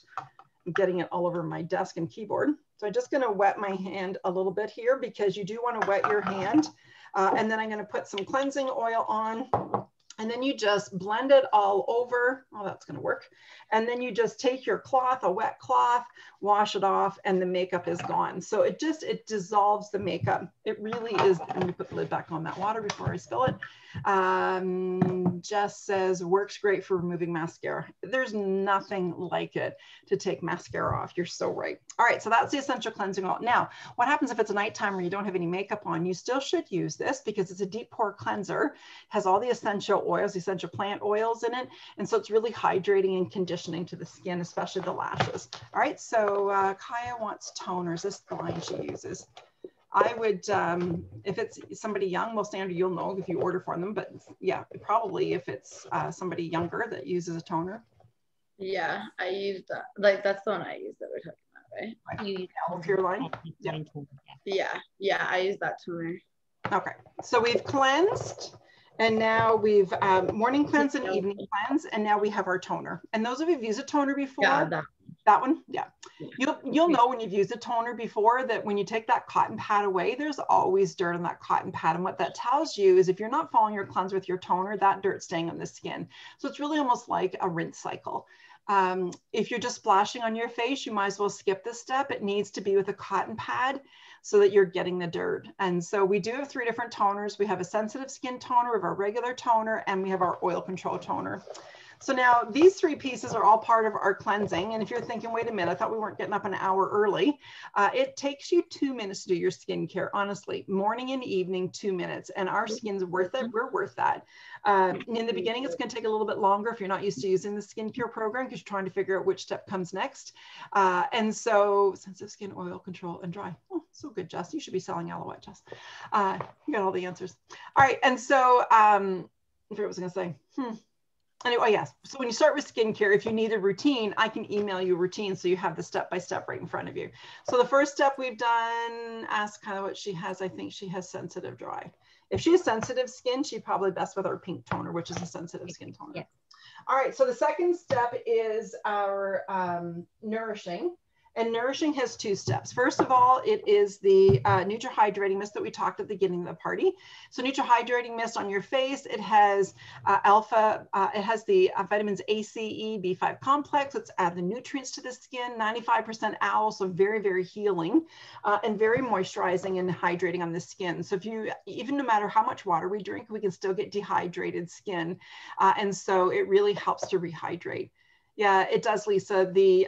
S1: getting it all over my desk and keyboard. So I'm just going to wet my hand a little bit here because you do want to wet your hand. And then I'm going to put some cleansing oil on. And then you just blend it all over. Oh, that's going to work. And then you just take your cloth, a wet cloth, wash it off, and the makeup is gone. So it dissolves the makeup. It really is. Let me put the lid back on that water before I spill it. Jess says, works great for removing mascara. There's nothing like it to take mascara off. You're so right. All right, so that's the essential cleansing oil. Now, what happens if it's a nighttime where you don't have any makeup on? You still should use this because it's a deep pore cleanser, has all the essential oils, essential plant oils in it. And so it's really hydrating and conditioning to the skin, especially the lashes. All right, so Kaya wants toners. This is the line she uses. I would, if it's somebody young, well, Sandra, you'll know if you order for them, but yeah, probably if it's somebody younger that uses a toner.
S5: Yeah, I use that. Like, that's the one I use that we're talking about, right?
S2: You use
S1: Aloe Pure line?
S5: Yeah, I use that toner.
S1: Okay, so we've cleansed, and now we've morning cleanse and evening cleanse, and now we have our toner. And those of you who've used a toner before,
S5: Yeah,
S1: that one, yeah. You'll know when you've used a toner before that when you take that cotton pad away, there's always dirt on that cotton pad. And what that tells you is if you're not following your cleanse with your toner, that dirt's staying on the skin. So it's really almost like a rinse cycle. If you're just splashing on your face, you might as well skip this step. It needs to be with a cotton pad so that you're getting the dirt. And so we do have 3 different toners. We have a sensitive skin toner, we have our regular toner, and we have our oil control toner. So now these 3 pieces are all part of our cleansing. And if you're thinking, wait a minute, I thought we weren't getting up an hour early. It takes you 2 minutes to do your skincare, honestly, morning and evening, 2 minutes. And our skin's worth it. We're worth that. In the beginning, it's going to take a little bit longer if you're not used to using the skincare program because you're trying to figure out which step comes next. And so sensitive skin, oil control, and dry. Oh, so good, Jess. You should be selling Aloette, Jess. You got all the answers. All right. And so I forget what I was going to say. Anyway, yes. So when you start with skincare, if you need a routine, I can email you a routine so you have the step-by-step right in front of you. So the first step we've done, ask kind of what she has. I think she has sensitive dry. If she has sensitive skin, she's probably best with our pink toner, which is a sensitive skin toner. Yeah. All right. So the second step is our nourishing. And nourishing has 2 steps. First of all, it is the Nutra-Hydrating Mist that we talked at the beginning of the party. So Nutra-Hydrating Mist on your face, it has it has the vitamins A, C, E, B5 complex. Let's add the nutrients to the skin, 95% aloe, so very, very healing and very moisturizing and hydrating on the skin. So if you, even no matter how much water we drink, we can still get dehydrated skin. And so it really helps to rehydrate. Yeah, it does, Lisa. The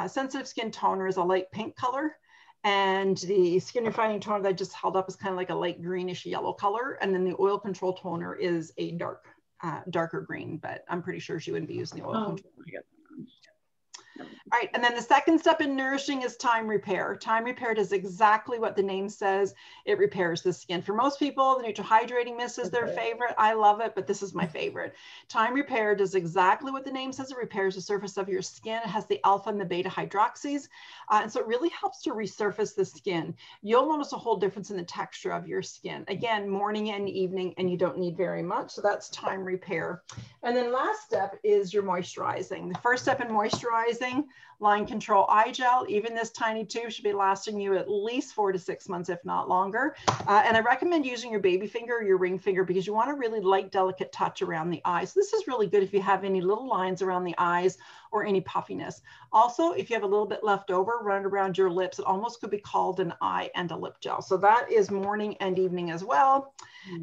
S1: sensitive skin toner is a light pink color, and the skin refining toner that I just held up is kind of like a light greenish yellow color, and then the oil control toner is a darker green, but I'm pretty sure she wouldn't be using the oil control. All right, and then the second step in nourishing is time repair. Time repair does exactly what the name says. It repairs the skin. For most people, the Nutra-Hydrating Mist is their favorite. I love it, but this is my favorite. Time repair does exactly what the name says. It repairs the surface of your skin. It has the alpha and the beta hydroxys, and so it really helps to resurface the skin. You'll notice a whole difference in the texture of your skin. Again, morning and evening, and you don't need very much, so that's time repair. And then last step is your moisturizing. The first step in moisturizing, line control eye gel. Even this tiny tube should be lasting you at least 4 to 6 months, if not longer. And I recommend using your baby finger or your ring finger because you want a really light, delicate touch around the eyes. This is really good if you have any little lines around the eyes or any puffiness. Also, if you have a little bit left over, run it around your lips. It almost could be called an eye and a lip gel. So that is morning and evening as well.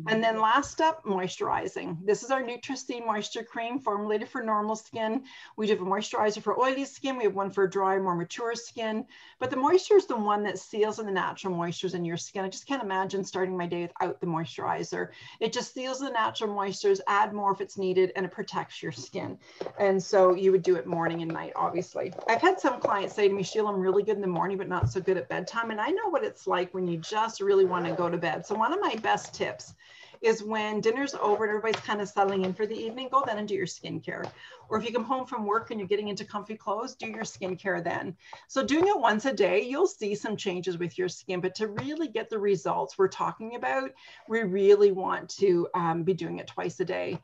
S1: And then last step, moisturizing. This is our Nutri-C Moisture Cream formulated for normal skin. We do have a moisturizer for oily skin. We have one for dry, more mature skin. But the moisture is the one that seals in the natural moistures in your skin. I just can't imagine starting my day without the moisturizer. It just seals the natural moistures, add more if it's needed, and it protects your skin. And so you would do it morning and night, obviously. I've had some clients say to me, Sheila, I'm really good in the morning, but not so good at bedtime. And I know what it's like when you just really want to go to bed. So one of my best tips is when dinner's over and everybody's kind of settling in for the evening, go then and do your skincare. Or if you come home from work and you're getting into comfy clothes, do your skincare then. So doing it once a day, you'll see some changes with your skin, but to really get the results we're talking about, we really want to be doing it twice a day.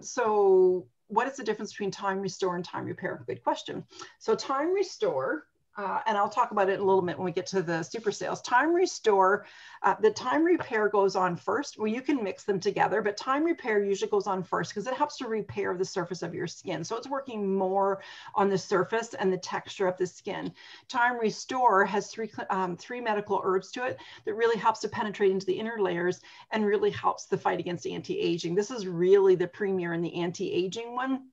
S1: So what is the difference between time restore and time repair? Good question. So time restore, and I'll talk about it in a little bit when we get to the super sales. Time restore, the time repair goes on first. Well, you can mix them together, but time repair usually goes on first because it helps to repair the surface of your skin. So it's working more on the surface and the texture of the skin. Time restore has three medical herbs to it that really helps to penetrate into the inner layers and really helps the fight against anti-aging. This is really the premier in the anti-aging one.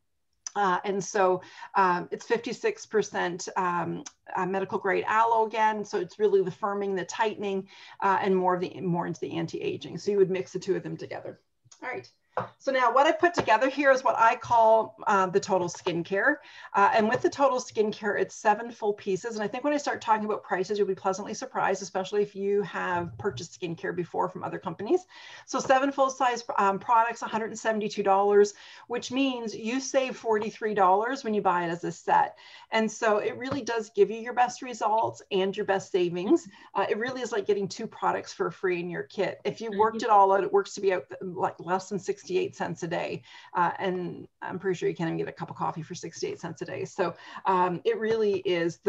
S1: And so it's 56% medical grade aloe again. So it's really the firming, the tightening, and more into the anti-aging. So you would mix the two of them together. All right. So now what I put together here is what I call the total skincare. And with the total skincare, it's 7 full pieces. And I think when I start talking about prices, you'll be pleasantly surprised, especially if you have purchased skincare before from other companies. So 7 full-size products, $172, which means you save $43 when you buy it as a set. And so it really does give you your best results and your best savings. It really is like getting 2 products for free in your kit. If you worked it all out, it works to be out like less than 68 cents a day. And I'm pretty sure you can't even get a cup of coffee for 68 cents a day. So it really is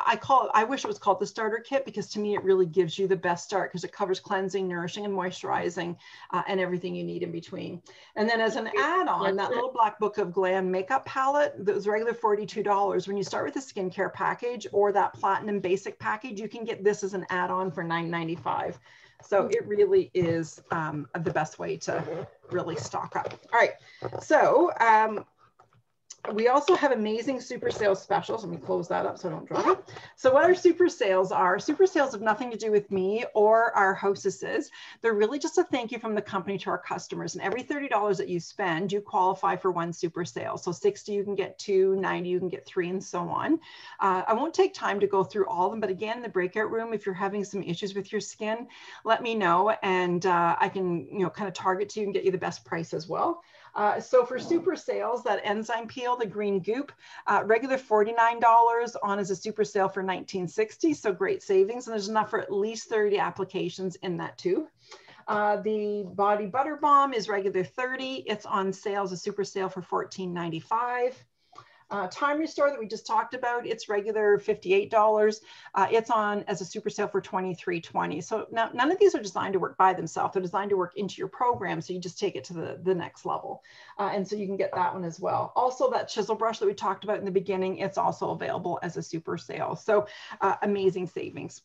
S1: I wish it was called the starter kit because to me, it really gives you the best start because it covers cleansing, nourishing, and moisturizing and everything you need in between. And then as an add-on, that little Black Book of Glam makeup palette, that was regular $42. When you start with the skincare package or that platinum basic package, you can get this as an add-on for $9.95. So it really is the best way to really stock up. All right. So We also have amazing super sales specials. Let me close that up so I don't drop it. So what our super sales have nothing to do with me or our hostesses. They're really just a thank you from the company to our customers. And every $30 that you spend, you qualify for one super sale. So 60, you can get 2, 90, you can get 3, and so on. I won't take time to go through all of them, but again, the breakout room, if you're having some issues with your skin, let me know, and I can, kind of target to you and get you the best price as well. So for super sales, that enzyme peel, the green goop, regular $49, on as a super sale for $19.60. So great savings. And there's enough for at least 30 applications in that tube. The body butter balm is regular $30. It's on sale as a super sale for $14.95. Time Restore that we just talked about, it's regular $58. It's on as a super sale for $23.20. So now none of these are designed to work by themselves. They're designed to work into your program. So you just take it to the next level. And so you can get that one as well. Also that chisel brush that we talked about in the beginning, it's also available as a super sale. So amazing savings.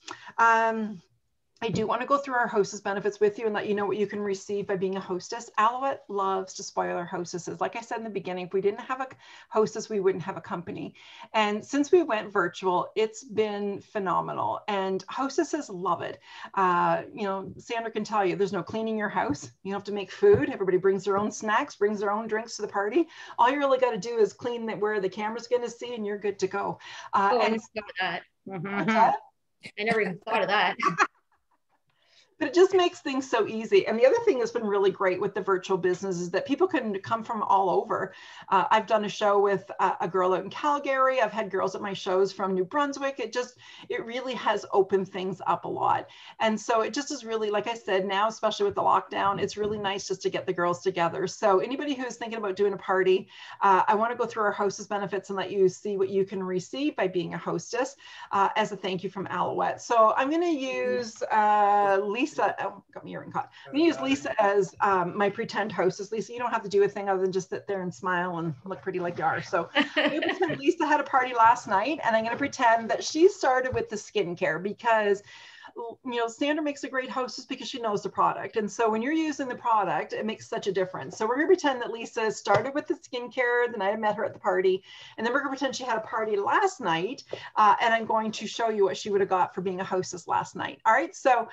S1: I do want to go through our hostess benefits with you and let you know what you can receive by being a hostess. Aloette loves to spoil our hostesses. Like I said in the beginning, if we didn't have a hostess, we wouldn't have a company. And since we went virtual, it's been phenomenal. And hostesses love it. Sandra can tell you, there's no cleaning your house. You don't have to make food. Everybody brings their own snacks, brings their own drinks to the party. All you really got to do is clean where the camera's going to see, and you're good to go.
S2: I
S1: And
S2: never thought of that.
S1: that?
S2: I never even thought of that.
S1: But it just makes things so easy. And the other thing that's been really great with the virtual business is that people can come from all over. I've done a show with a girl out in Calgary. I've had girls at my shows from New Brunswick. It really has opened things up a lot. And so it just is really, like I said, now, especially with the lockdown, it's really nice just to get the girls together. So anybody who's thinking about doing a party, I want to go through our hostess benefits and let you see what you can receive by being a hostess as a thank you from Aloette. So I'm going to use Lisa. Got my earring caught. I'm going to use Lisa as my pretend hostess. Lisa, you don't have to do a thing other than just sit there and smile and look pretty like you are. So I'm going to pretend Lisa had a party last night, and I'm going to pretend that she started with the skincare because Sandra makes a great hostess because she knows the product. And so when you're using the product, it makes such a difference. So we're going to pretend that Lisa started with the skincare the night I met her at the party. And then we're going to pretend she had a party last night. And I'm going to show you what she would have got for being a hostess last night. All right. So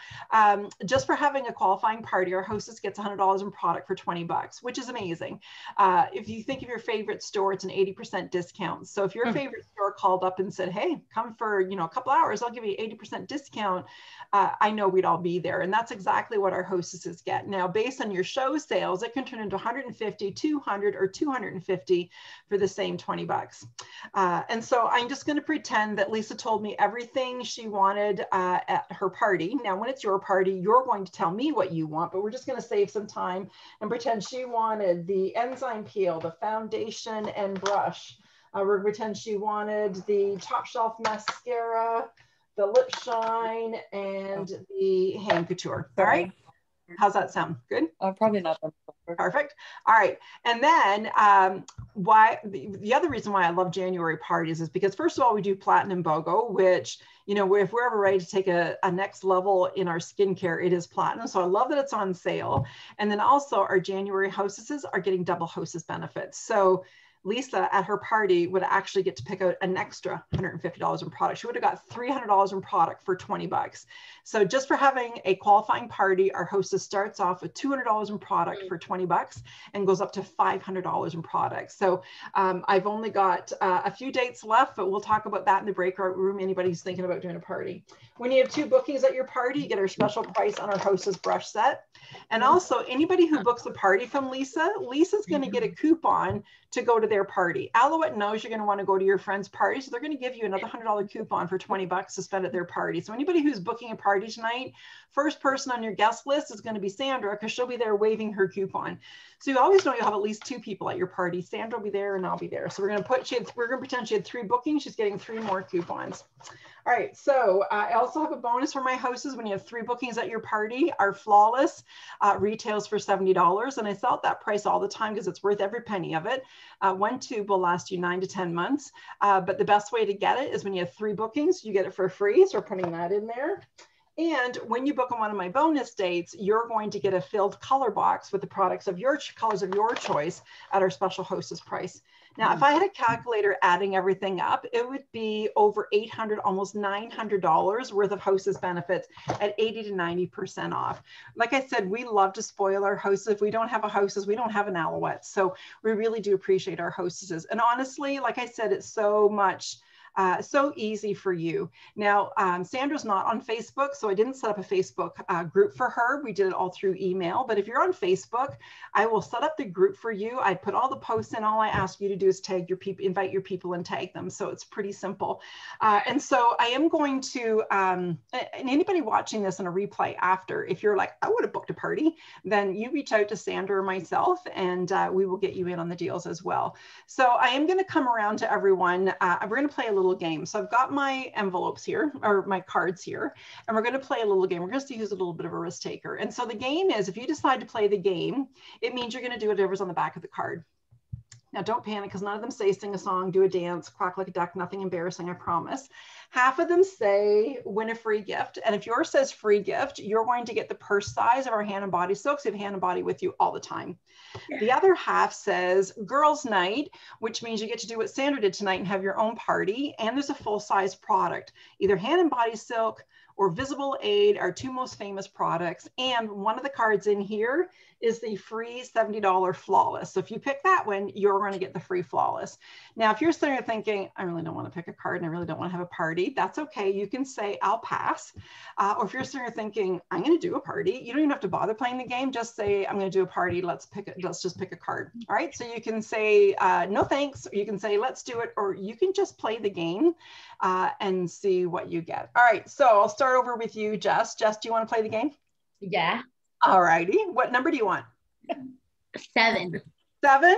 S1: just for having a qualifying party, our hostess gets $100 in product for $20, which is amazing. If you think of your favorite store, it's an 80% discount. So if your favorite store called up and said, hey, come for a couple hours, I'll give you 80% discount. I know we'd all be there. And that's exactly what our hostesses get. Now, based on your show sales, it can turn into 150, 200, or 250 for the same $20. And so I'm just going to pretend that Lisa told me everything she wanted at her party. Now, when it's your party, you're going to tell me what you want, but we're just going to save some time and pretend she wanted the enzyme peel, the foundation and brush. We're going to pretend she wanted the top shelf mascara, the lip shine, and the hand couture. All right. How's that sound? Good?
S6: Probably not.
S1: Perfect. All right. And then the other reason why I love January parties is because, first of all, we do Platinum BOGO, which, if we're ever ready to take a next level in our skincare, it is platinum. So I love that it's on sale. And then also our January hostesses are getting double hostess benefits. So Lisa at her party would actually get to pick out an extra $150 in product. She would have got $300 in product for $20. So just for having a qualifying party, our hostess starts off with $200 in product for $20 and goes up to $500 in product. So I've only got a few dates left, but we'll talk about that in the breakout room. Anybody who's thinking about doing a party. When you have 2 bookings at your party, you get our special price on our hostess brush set. And also anybody who books a party from Lisa's going to get a coupon to go to their party. Aloette knows you're going to want to go to your friend's party, so they're going to give you another $100 coupon for $20 to spend at their party. So anybody who's booking a party tonight, first person on your guest list is going to be Sandra, because she'll be there waving her coupon. So you always know you'll have at least 2 people at your party. Sandra will be there and I'll be there. So we're going to pretend she had 3 bookings. She's getting 3 more coupons. All right, so I also have a bonus for my hostess. When you have 3 bookings at your party, our Flawless retails for $70. And I sell at that price all the time because it's worth every penny of it. 1 tube will last you 9 to 10 months. But the best way to get it is when you have 3 bookings, you get it for free. So we're putting that in there. And when you book on one of my bonus dates, you're going to get a filled color box with the products of your colors of your choice at our special hostess price. Now, if I had a calculator adding everything up, it would be over $800, almost $900 worth of hostess benefits at 80 to 90% off. Like I said, we love to spoil our hostess. If we don't have a hostess, we don't have an Aloette. So we really do appreciate our hostesses. And honestly, like I said, it's so much so easy for you. Now, Sandra's not on Facebook, so I didn't set up a Facebook group for her. We did it all through email. But if you're on Facebook, I will set up the group for you. I put all the posts in. All I ask you to do is tag your people, invite your people and tag them. So it's pretty simple. And so I am going to, and anybody watching this in a replay after, if you're like, I would have booked a party, then you reach out to Sandra or myself, and we will get you in on the deals as well. So I am going to come around to everyone. We're going to play a little game. So I've got my envelopes here, or my cards here, and we're going to play a little game. We're going to use a little bit of a risk taker. And so the game is, if you decide to play the game, it means you're going to do whatever's on the back of the card. Now, don't panic, because none of them say sing a song, do a dance, quack like a duck, nothing embarrassing, I promise. Half of them say win a free gift. And if yours says free gift, you're going to get the purse size of our hand and body silks. We have hand and body with you all the time. Yeah. The other half says girls' night, which means you get to do what Sandra did tonight and have your own party. And there's a full-size product, either hand and body silk or Visible Aid, our two most famous products. And one of the cards in here is the free $70 Flawless. So if you pick that one, you're going to get the free Flawless. Now, if you're sitting there thinking, I really don't want to pick a card and I really don't want to have a party, that's okay. You can say, I'll pass. Or if you're sitting there thinking, I'm going to do a party, you don't even have to bother playing the game. Just say, I'm going to do a party. Let's just pick a card. All right. So you can say, no thanks. Or you can say, let's do it. Or you can just play the game and see what you get. All right. So I'll start over with you, Jess. Jess, do you want to play the game?
S2: Yeah.
S1: All righty. What number do you want?
S2: 7.
S1: 7?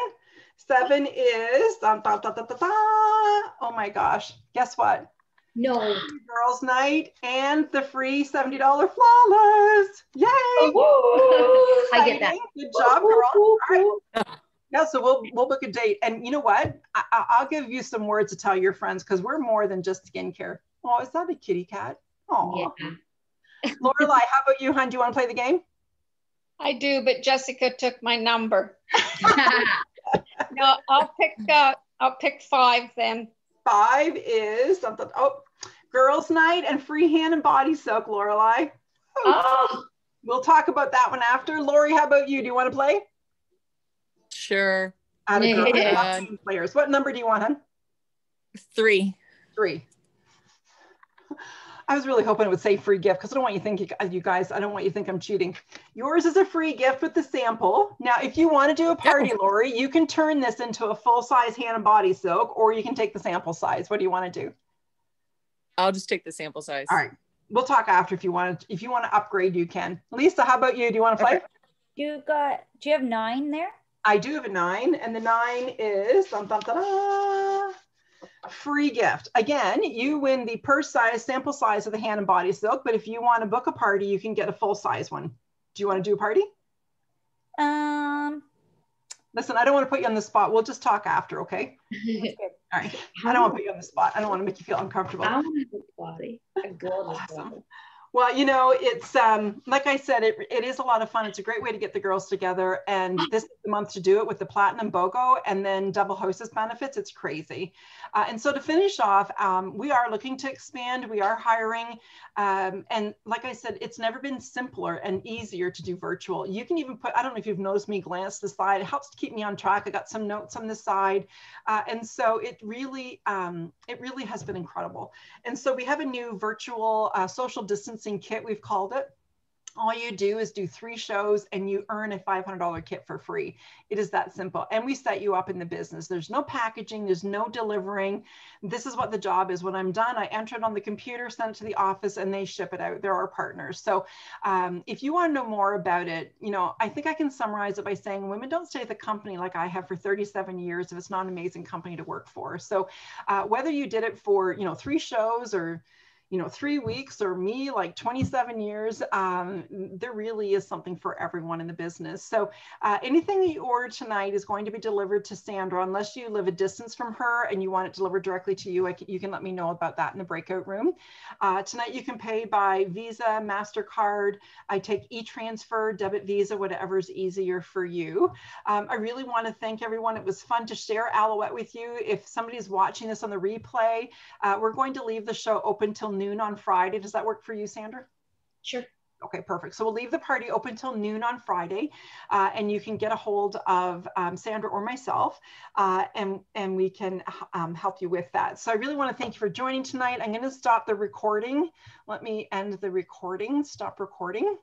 S1: 7 is, oh my gosh. Guess what?
S2: No.
S1: Girls' night and the free $70 Flawless. Yay.
S2: Oh, I get that.
S1: Good job, girl. All right. Yeah, so we'll book a date. And you know what? I'll give you some words to tell your friends, because we're more than just skincare. Oh, is that a kitty cat? Oh. Yeah. Lorelai, how about you, hon? Do you want to play the game?
S4: I do, but Jessica took my number. No, I'll pick 5 then. 5 is something. Oh, girls' night and free hand and body silk, Lorelai.
S2: Oh.
S1: We'll talk about that one after. Lori, how about you? Do you want to play?
S6: Sure.
S1: Players. What number do you want, hon?
S6: 3.
S1: 3. I was really hoping it would say free gift, because I don't want you to think, you guys, I don't want you to think I'm cheating. Yours is a free gift with the sample. Now, if you want to do a party, Lori, you can turn this into a full-size hand and body silk, or you can take the sample size. What do you want to do?
S6: I'll just take the sample size.
S1: All right. We'll talk after if you want to upgrade, you can. Lisa, how about you? Do you want to play?
S3: Okay. Do you have 9 there?
S1: I do have a 9, and the 9 is free gift. Again, you win the purse size, sample size of the hand and body silk, but if you want to book a party, you can get a full size one. Do you want to do a party? Listen, I don't want to put you on the spot. We'll just talk after, okay? All right. I don't want to put you on the spot. I don't want to make you feel uncomfortable.
S2: I want to have a party.
S1: Awesome. Well, you know, it's like I said, it is a lot of fun. It's a great way to get the girls together. And this is the month to do it with the Platinum BOGO and then double hostess benefits. It's crazy. And so to finish off, we are looking to expand. We are hiring. And like I said, it's never been simpler and easier to do virtual. You can even put, I don't know if you've noticed me glance to the side. It helps to keep me on track. I got some notes on the side. And so it really has been incredible. And so we have a new virtual social distancing kit, we've called it. All you do is do 3 shows and you earn a $500 kit for free. It is that simple. And we set you up in the business. There's no packaging, there's no delivering. This is what the job is. When I'm done, I enter it on the computer, send it to the office, and they ship it out. They're our partners. So if you want to know more about it, you know, I think I can summarize it by saying women don't stay at the company like I have for 37 years if it's not an amazing company to work for. So whether you did it for, you know, 3 shows or you know, 3 weeks, or me, like 27 years, there really is something for everyone in the business. So anything that you order tonight is going to be delivered to Sandra, unless you live a distance from her and you want it delivered directly to you. You can let me know about that in the breakout room. Tonight you can pay by Visa, MasterCard. I take e-transfer, debit, Visa, whatever is easier for you. I really want to thank everyone. It was fun to share Aloette with you. If somebody's watching this on the replay, we're going to leave the show open till noon on Friday. Does that work for you, Sandra?
S2: Sure.
S1: Okay, perfect. So we'll leave the party open till noon on Friday, and you can get a hold of Sandra or myself, and we can help you with that. So I really want to thank you for joining tonight. I'm going to stop the recording. Let me end the recording, stop recording.